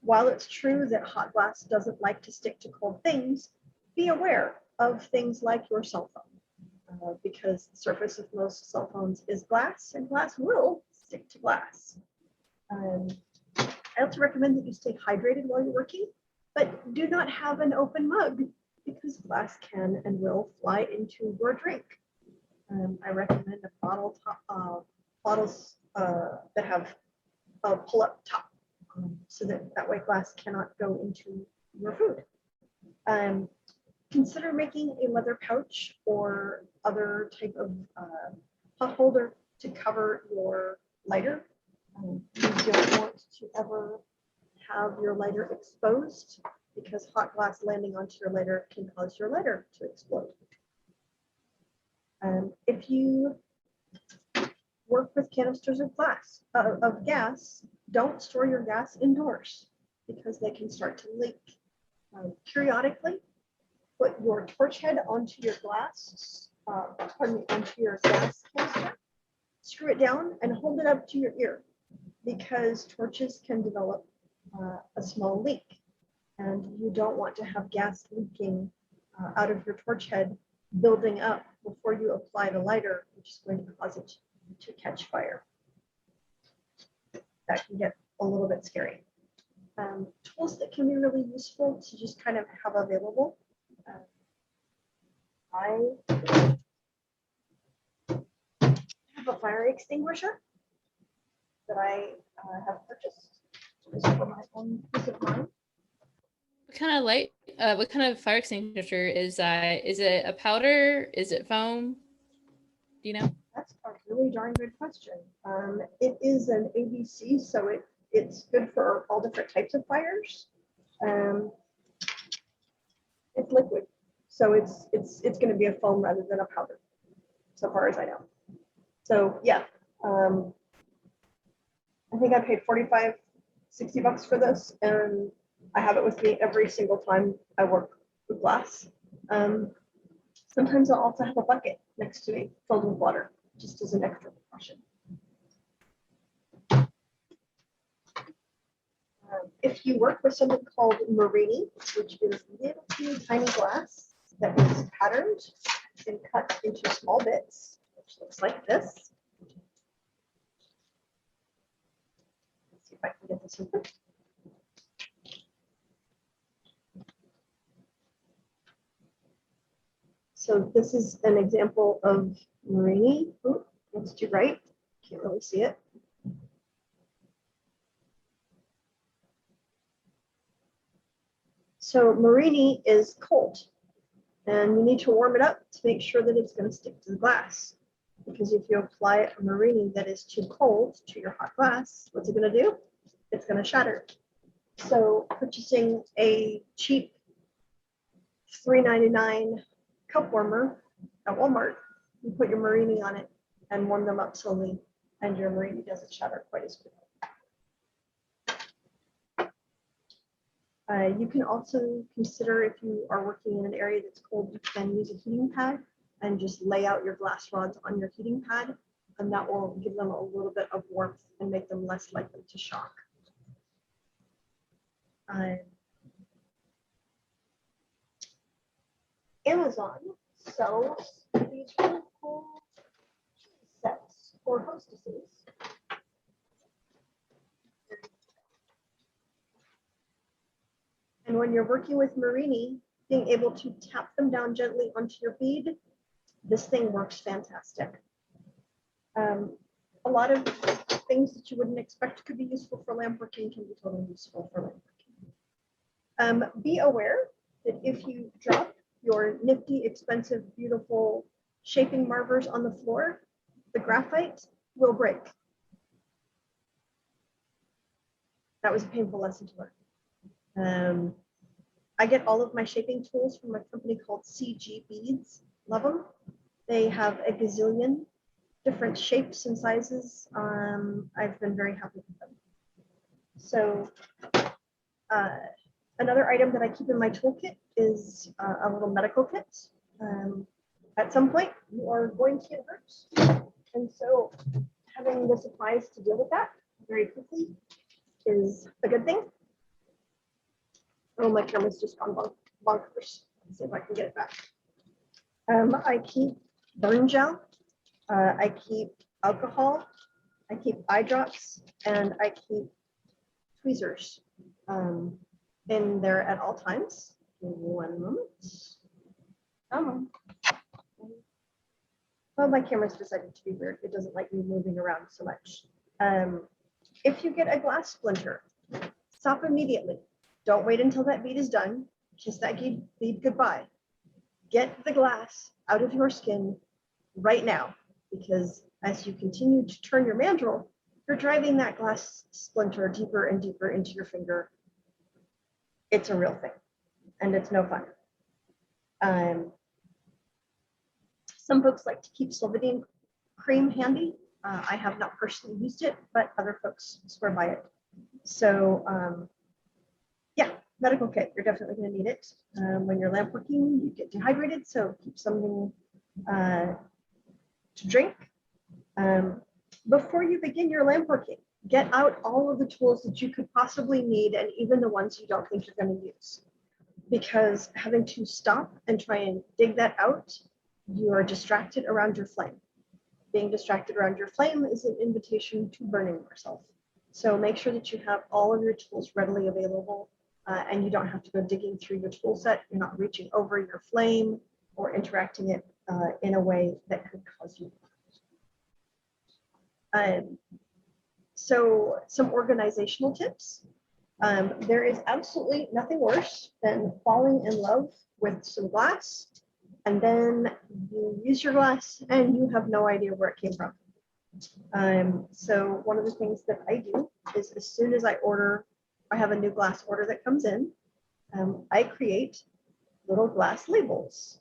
While it's true that hot glass doesn't like to stick to cold things, be aware of things like your cell phone, because the surface of most cell phones is glass, and glass will stick to glass. I also recommend that you stay hydrated while you're working, but do not have an open mug, because glass can and will fly into your drink. I recommend a bottles that have a pull-up top, so that way glass cannot go into your food. Consider making a leather pouch or other type of pot holder to cover your lighter. You don't want to ever have your lighter exposed, because hot glass landing onto your lighter can cause your lighter to explode. If you work with canisters of gas, don't store your gas indoors, because they can start to leak. Periodically, put your torch head onto your onto your gas canister, screw it down and hold it up to your ear, because torches can develop a small leak, and you don't want to have gas leaking out of your torch head building up before you apply the lighter, which is going to cause it to catch fire. That can get a little bit scary. Tools that can be really useful to just kind of have available. I have a fire extinguisher that I have purchased just for my own peace of mind. What kind of fire extinguisher is that? Is it a powder? Is it foam? Do you know? That's a really darn good question. It is an ABC, so it's good for all different types of fires. It's liquid, so it's going to be a foam rather than a powder, so far as I know. So yeah, I think I paid $45, $60 for this, and I have it with me every single time I work with glass. Sometimes I'll also have a bucket next to me filled with water, just as an extra precaution. If you work with something called Marini, which is little teeny tiny glass that is patterned and cut into small bits, which looks like this. Let's see if I can get this open. So this is an example of Marini. Ooh, that's too bright. Can't really see it. So Marini is cold, and you need to warm it up to make sure that it's going to stick to the glass. Because if you apply a Marini that is too cold to your hot glass, what's it going to do? It's going to shatter. So purchasing a cheap $3.99 cup warmer at Walmart, you put your Marini on it and warm them up slowly, and your Marini doesn't shatter quite as quickly. You can also consider, if you are working in an area that's cold, you can use a heating pad and just lay out your glass rods on your heating pad, and that will give them a little bit of warmth and make them less likely to shock. Amazon sells these really cool sets for hostesses. And when you're working with Marini, being able to tap them down gently onto your bead, this thing works fantastic. A lot of things that you wouldn't expect could be useful for lamp working can be totally useful for lamp working. Be aware that if you drop your nifty, expensive, beautiful shaping marvers on the floor, the graphite will break. That was a painful lesson to learn. I get all of my shaping tools from a company called CG Beads. Love them. They have a gazillion different shapes and sizes. I've been very happy with them. So another item that I keep in my toolkit is a little medical kit. At some point, you are going to get hurt. And so having the supplies to deal with that very quickly is a good thing. Oh, my camera's just gone bonkers. Let's see if I can get it back. I keep burn gel. I keep alcohol. I keep eye drops, and I keep tweezers in there at all times. Give me 1 moment. Come on. Well, my camera's decided to be weird. It doesn't like me moving around so much. If you get a glass splinter, stop immediately. Don't wait until that bead is done. Kiss that bead goodbye. Get the glass out of your skin right now, because as you continue to turn your mandrel, you're driving that glass splinter deeper and deeper into your finger. It's a real thing, and it's no fun. Some folks like to keep Sylvadine cream handy. I have not personally used it, but other folks swear by it. So yeah, medical kit, you're definitely going to need it. When you're lamp working, you get dehydrated, so keep something to drink. Before you begin your lamp working, get out all of the tools that you could possibly need, and even the ones you don't think you're going to use. Because having to stop and try and dig that out, you are distracted around your flame. Being distracted around your flame is an invitation to burning yourself. So make sure that you have all of your tools readily available, and you don't have to go digging through your tool set. You're not reaching over your flame or interacting it in a way that could cause you harm. So some organizational tips. There is absolutely nothing worse than falling in love with some glass, and then you use your glass and you have no idea where it came from. So one of the things that I do is, as soon as I have a new glass order that comes in, I create little glass labels.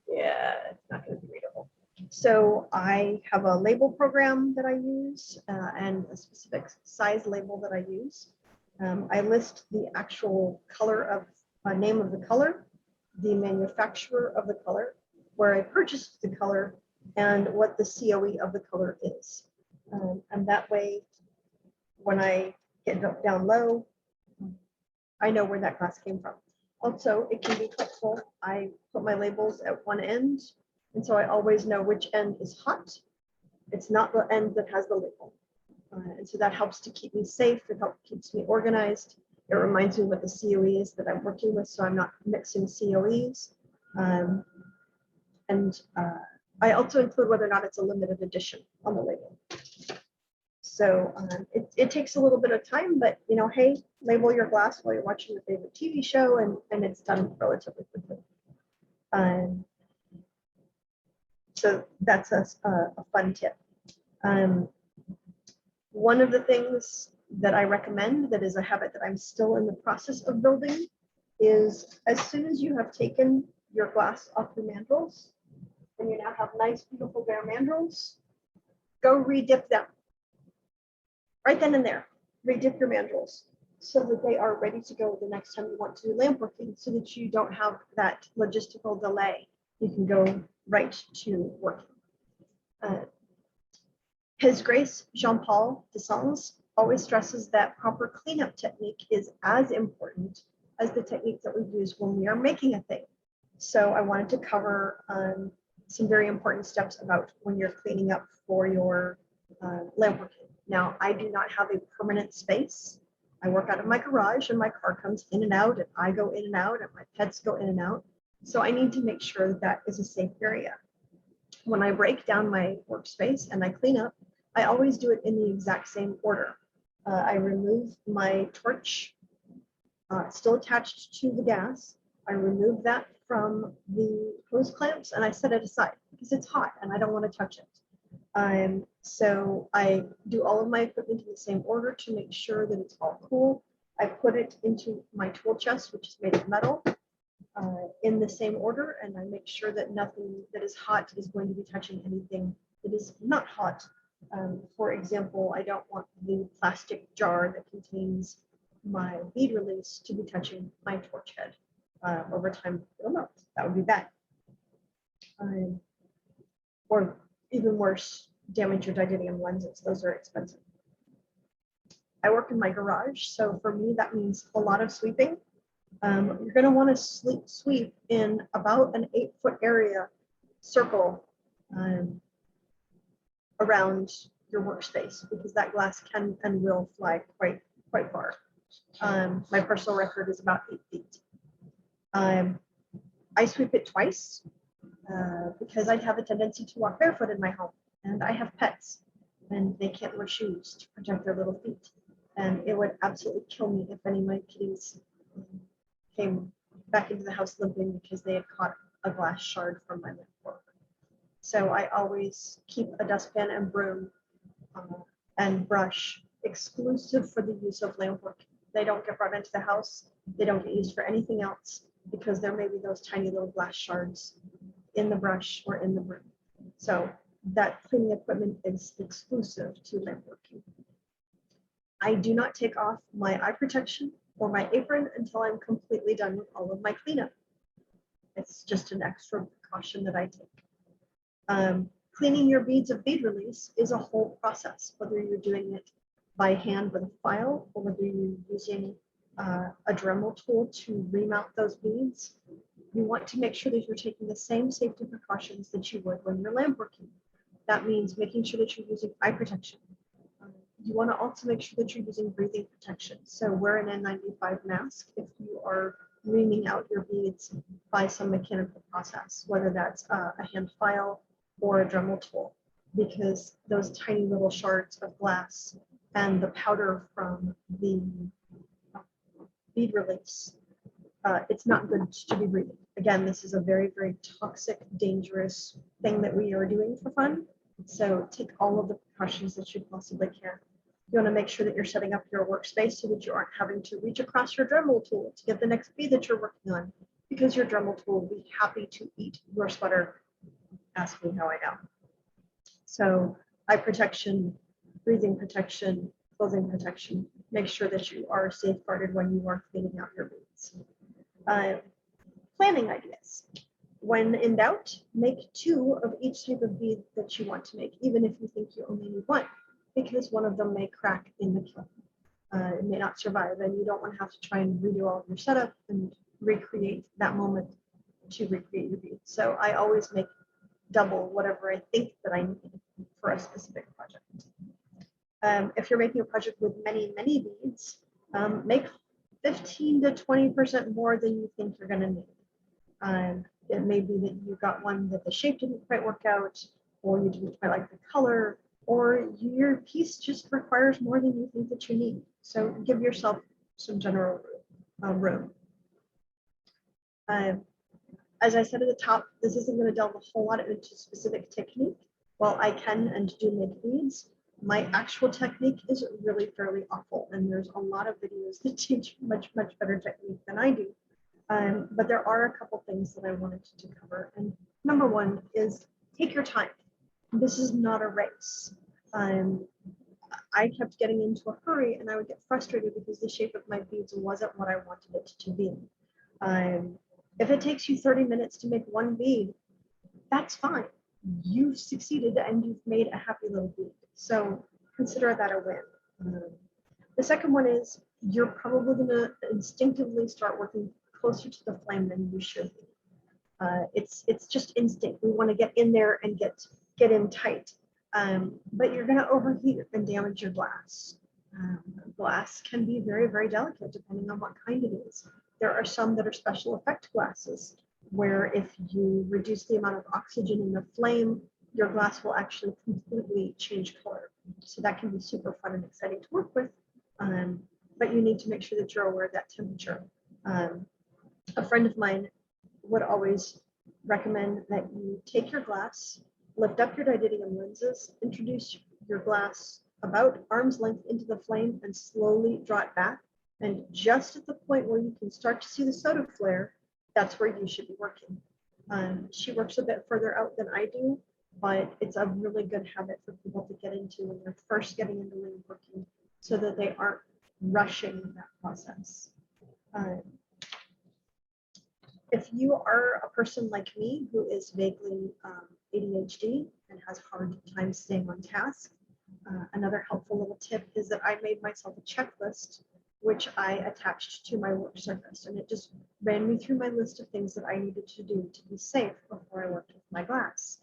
Yeah, it's not going to be readable. So I have a label program that I use and a specific size label that I use. I list the actual color of name of the color, the manufacturer of the color, where I purchased the color, and what the COE of the color is. And that way, when I get down low, I know where that glass came from. Also, it can be helpful. I put my labels at one end, and so I always know which end is hot. It's not the end that has the label. And so that helps to keep me safe. It keeps me organized. It reminds me what the COE is that I'm working with, so I'm not mixing COEs. I also include whether or not it's a limited edition on the label. So it takes a little bit of time, but hey, label your glass while you're watching your favorite TV show, and it's done relatively quickly. So that's a fun tip. One of the things that I recommend that is a habit that I'm still in the process of building is as soon as you have taken your glass off your mandrels and you now have nice, beautiful bare mandrels, go redip them. Right then and there, redip your mandrels so that they are ready to go the next time you want to do lamp working so that you don't have that logistical delay. You can go right to working. His Grace Jean-Paul Desens always stresses that proper cleanup technique is as important as the technique that we use when we are making a thing. So I wanted to cover some very important steps about when you're cleaning up for your lamp working. Now, I do not have a permanent space. I work out of my garage and my car comes in and out and I go in and out and my pets go in and out. So I need to make sure that that is a safe area. When I break down my workspace and I clean up, I always do it in the exact same order. I remove my torch, still attached to the gas. I remove that from the hose clamps and I set it aside because it's hot and I don't want to touch it. So I do all of my equipment in the same order to make sure that it's all cool. I put it into my tool chest, which is made of metal, in the same order, and I make sure that nothing that is hot is going to be touching anything that is not hot. For example, I don't want the plastic jar that contains my bead release to be touching my torch head. Over time, it'll melt. That would be bad. Or even worse, damage your titanium lenses. Those are expensive. I work in my garage, so for me, that means a lot of sweeping. You're going to want to sweep in about an 8-foot area circle around your workspace because that glass can and will fly quite far. My personal record is about 8 feet. I sweep it twice because I have a tendency to walk barefoot in my home, and I have pets, and they can't wear shoes to protect their little feet. And it would absolutely kill me if any of my kitties came back into the house limping because they had caught a glass shard from my lamp fork. So I always keep a dustpan and broom and brush exclusive for the use of lamp work. They don't get brought into the house. They don't get used for anything else because there may be those tiny little glass shards in the brush or in the broom. So that cleaning equipment is exclusive to lamp working. I do not take off my eye protection or my apron until I'm completely done with all of my cleanup. It's just an extra precaution that I take. Cleaning your beads of bead release is a whole process, whether you're doing it by hand with a file or whether you're using a Dremel tool to remount those beads. You want to make sure that you're taking the same safety precautions that you would when you're lamp working. That means making sure that you're using eye protection. You want to also make sure that you're using breathing protection. So wear an N95 mask if you are reaming out your beads by some mechanical process, whether that's a hand file or a Dremel tool, because those tiny little shards of glass and the powder from the bead release, it's not good to be breathing. Again, this is a very, very toxic, dangerous thing that we are doing for fun. So take all of the precautions that you possibly can. You want to make sure that you're setting up your workspace so that you aren't having to reach across your Dremel tool to get the next bead that you're working on, because your Dremel tool will be happy to eat your sweater. Ask me how I know. So eye protection, breathing protection, clothing protection. Make sure that you are safeguarded when you are cleaning out your beads. Planning ideas. When in doubt, make 2 of each type of bead that you want to make, even if you think you only need 1, because one of them may crack in the kiln. It may not survive, and you don't want to have to try and redo all of your setup and recreate that moment to recreate your bead. So I always make double whatever I think that I need for a specific project. If you're making a project with many, many beads, make 15 to 20% more than you think you're going to need. It may be that you got one that the shape didn't quite work out, or you didn't quite like the color, or your piece just requires more than you think that you need. So give yourself some general room. as I said at the top, this isn't going to delve a whole lot into specific technique. While I can and do make beads, my actual technique is really fairly awful. And there's a lot of videos that teach much, much better technique than I do. But there are a couple things that I wanted to cover. And number one is take your time. This is not a race. I kept getting into a hurry and I would get frustrated because the shape of my beads wasn't what I wanted it to be. If it takes you 30 minutes to make one bead, that's fine. You've succeeded and you've made a happy little bead. So consider that a win. The second one is you're probably going to instinctively start working closer to the flame than you should be. It's just instinct. We want to get in there and get in tight. But you're going to overheat and damage your glass. Glass can be very, very delicate depending on what kind it is. There are some that are special effect glasses where if you reduce the amount of oxygen in the flame, your glass will actually completely change color. So that can be super fun and exciting to work with. But you need to make sure that you're aware of that temperature. A friend of mine would always recommend that you take your glass, lift up your didymium lenses, introduce your glass about arm's length into the flame and slowly draw it back. And just at the point where you can start to see the soda flare, that's where you should be working. She works a bit further out than I do, but it's a really good habit for people to get into when they're first getting into lamp working so that they aren't rushing that process. If you are a person like me who is vaguely ADHD and has a hard time staying on task, another helpful little tip is that I made myself a checklist which I attached to my work surface, and it just ran me through my list of things that I needed to do to be safe before I worked with my glass.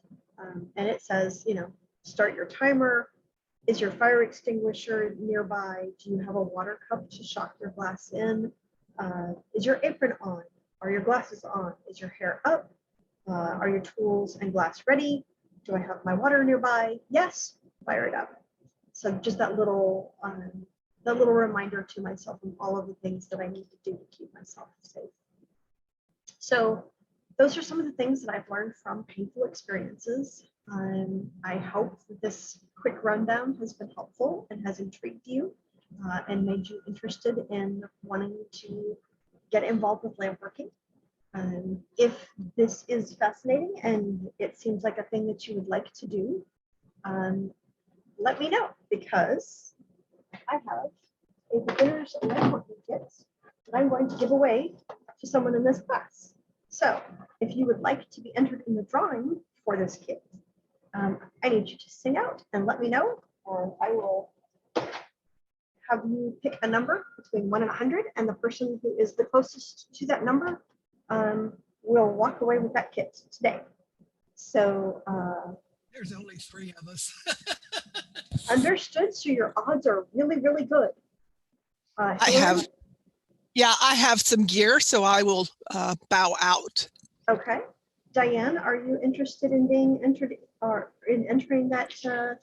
And it says, you know, start your timer. Is your fire extinguisher nearby? Do you have a water cup to shock your glass in? Is your apron on? Are your glasses on? Is your hair up? Are your tools and glass ready? Do I have my water nearby? Yes, fire it up. So just that little reminder to myself of all of the things that I need to do to keep myself safe. So those are some of the things that I've learned from painful experiences. I hope that this quick rundown has been helpful and has intrigued you and made you interested in wanting to get involved with lamp working. If this is fascinating and it seems like a thing that you would like to do, let me know, because I have a beginner's lamp working kit that I'm going to give away to someone in this class. So if you would like to be entered in the drawing for this kit, I need you to sing out and let me know, and I will have you pick a number between 1 and 100, and the person who is the closest to that number will walk away with that kit today. So There's only 3 of us. understood. So your odds are really, really good. I have some gear, so I will bow out. Okay. Diane, are you interested in being entered or in entering that to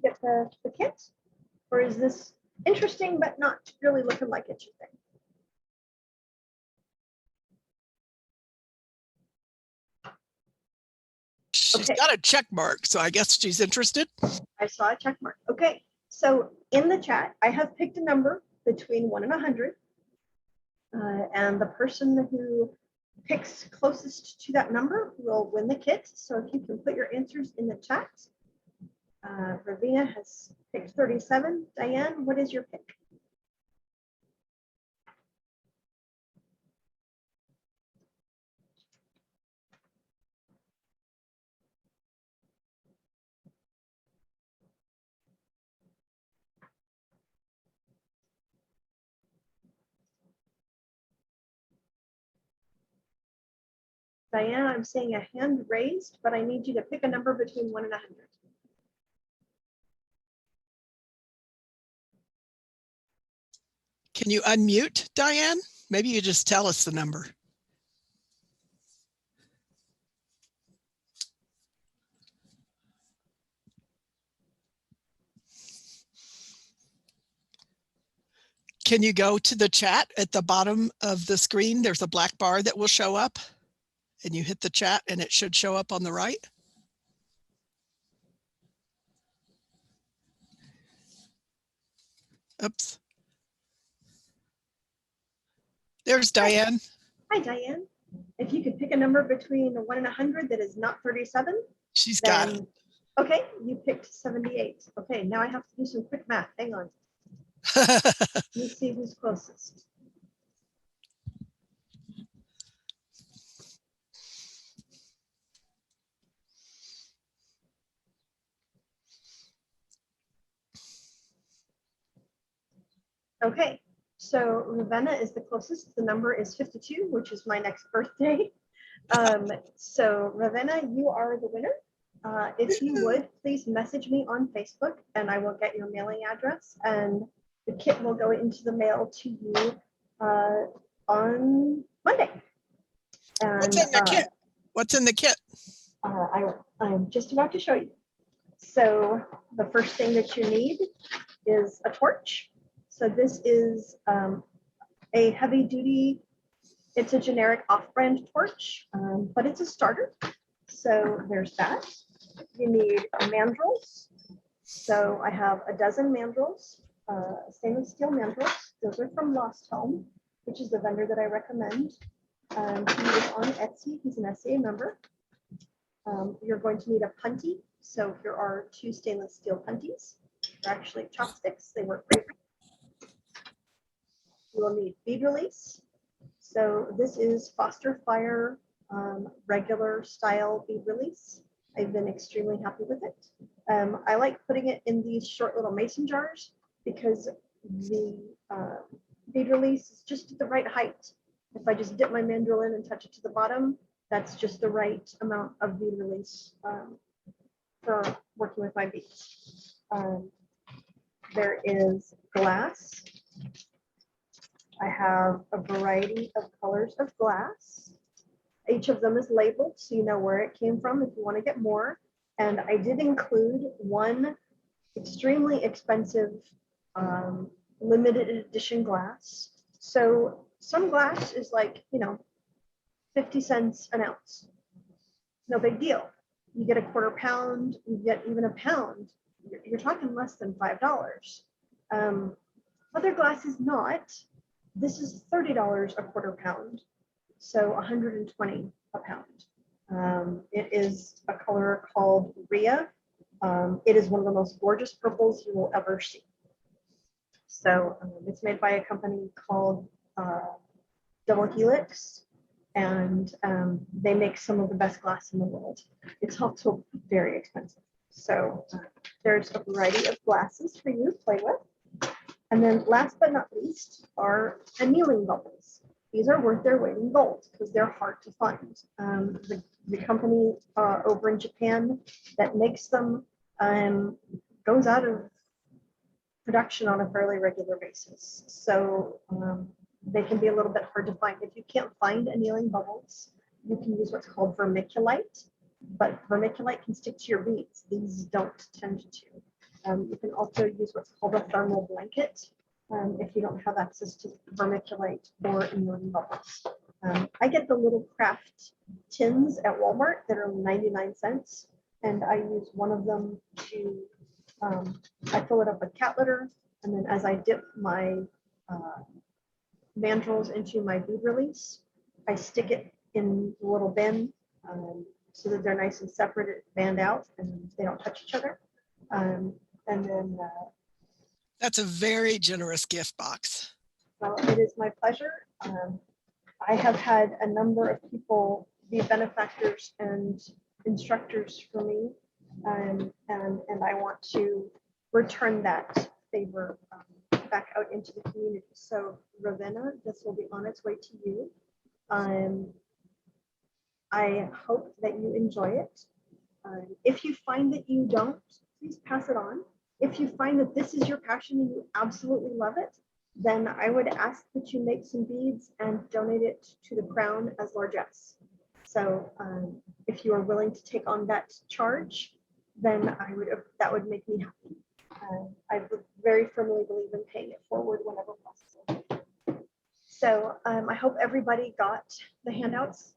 get the kit? Or is this interesting but not really looking like it's your thing? She's Okay. got a check mark, so I guess she's interested. I saw a check mark. Okay. So in the chat, I have picked a number between 1 and 100. And the person who picks closest to that number will win the kit. So if you can put your answers in the chat. Ravina has picked 37. Diane, what is your pick? Diane, I'm seeing a hand raised, but I need you to pick a number between 1 and 100. Can you unmute, Diane? Maybe you just tell us the number. Can you go to the chat at the bottom of the screen? There's a black bar that will show up. and you hit the chat and it should show up on the right. Oops. There's Diane. Hi, Diane. If you could pick a number between 1 and 100 that is not 37, She's got it. then, okay, you picked 78. Okay, now I have to do some quick math. Hang on. Let me see who's closest. Okay, so Ravenna is the closest. The number is 52, which is my next birthday. So Ravenna, you are the winner. If you would, please message me on Facebook and I will get your mailing address and the kit will go into the mail to you on Monday. And, What's in the kit? What's in the kit? I'm just about to show you. So the first thing that you need is a torch. So this is a heavy duty, it's a generic off-brand torch, but it's a starter. So there's that. You need mandrels. So I have a dozen mandrels, stainless steel mandrels. Those are from Lost Home, which is the vendor that I recommend. He is on Etsy, he's an SCA member. You're going to need a punty. So here are 2 stainless steel punties. They're actually chopsticks, they work great. You will need bead release. So this is Foster Fire regular style bead release. I've been extremely happy with it. I like putting it in these short little mason jars because the bead release is just at the right height. If I just dip my mandrel in and touch it to the bottom, that's just the right amount of bead release for working with my beads. There is glass. I have a variety of colors of glass. Each of them is labeled so you know where it came from if you want to get more. And I did include one extremely expensive limited edition glass. So some glass is like, 50 cents an ounce. No big deal. You get a quarter pound, you get even a pound. You're talking less than $5. Other glass is not. This is $30 a quarter pound, so 120 a pound. It is a color called Rhea. It is one of the most gorgeous purples you will ever see. So it's made by a company called Double Helix, and they make some of the best glass in the world. It's also very expensive. So there's a variety of glasses for you to play with. And then last but not least are annealing bubbles. These are worth their weight in gold because they're hard to find. The company over in Japan that makes them goes out of production on a fairly regular basis. So they can be a little bit hard to find. If you can't find annealing bubbles, you can use what's called vermiculite, but vermiculite can stick to your beads. These don't tend to. You can also use what's called a thermal blanket if you don't have access to vermiculite or annealing bubbles. I get the little craft tins at Walmart that are 99 cents, and I use one of them to, I fill it up with cat litter, and then as I dip my mandrels into my bead release, I stick it in the little bin so that they're nice and separate, band out, and they don't touch each other. And then that's a very generous gift box. Well, it is my pleasure. I have had a number of people be benefactors and instructors for me, and I want to return that favor back out into the community. So Ravenna, this will be on its way to you. I hope that you enjoy it. If you find that you don't, please pass it on. If you find that this is your passion and you absolutely love it, then I would ask that you make some beads and donate it to the Crown as largesse. So if you are willing to take on that charge, then that would make me happy. I very firmly believe in paying it forward whenever possible. So I hope everybody got the handouts.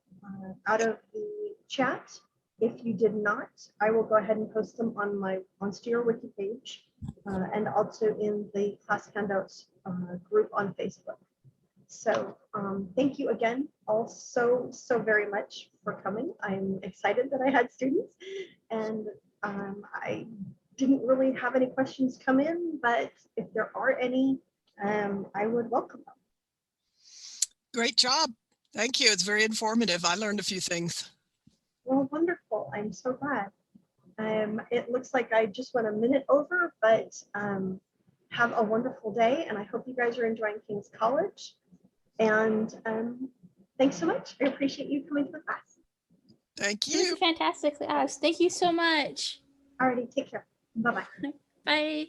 out of the chat. If you did not, I will go ahead and post them on my Steer Wiki page and also in the class handouts group on Facebook. So thank you again all so very much for coming. I'm excited that I had students, and I didn't really have any questions come in, but if there are any, I would welcome them. Great job. Thank you. It's very informative. I learned a few things. Well, wonderful. I'm so glad. It looks like I just went a minute over, but have a wonderful day, and I hope you guys are enjoying King's College. And thanks so much. I appreciate you coming to the class. Thank It was you. a fantastic class. Thank you so much. Alrighty, take care. Bye-bye. Bye.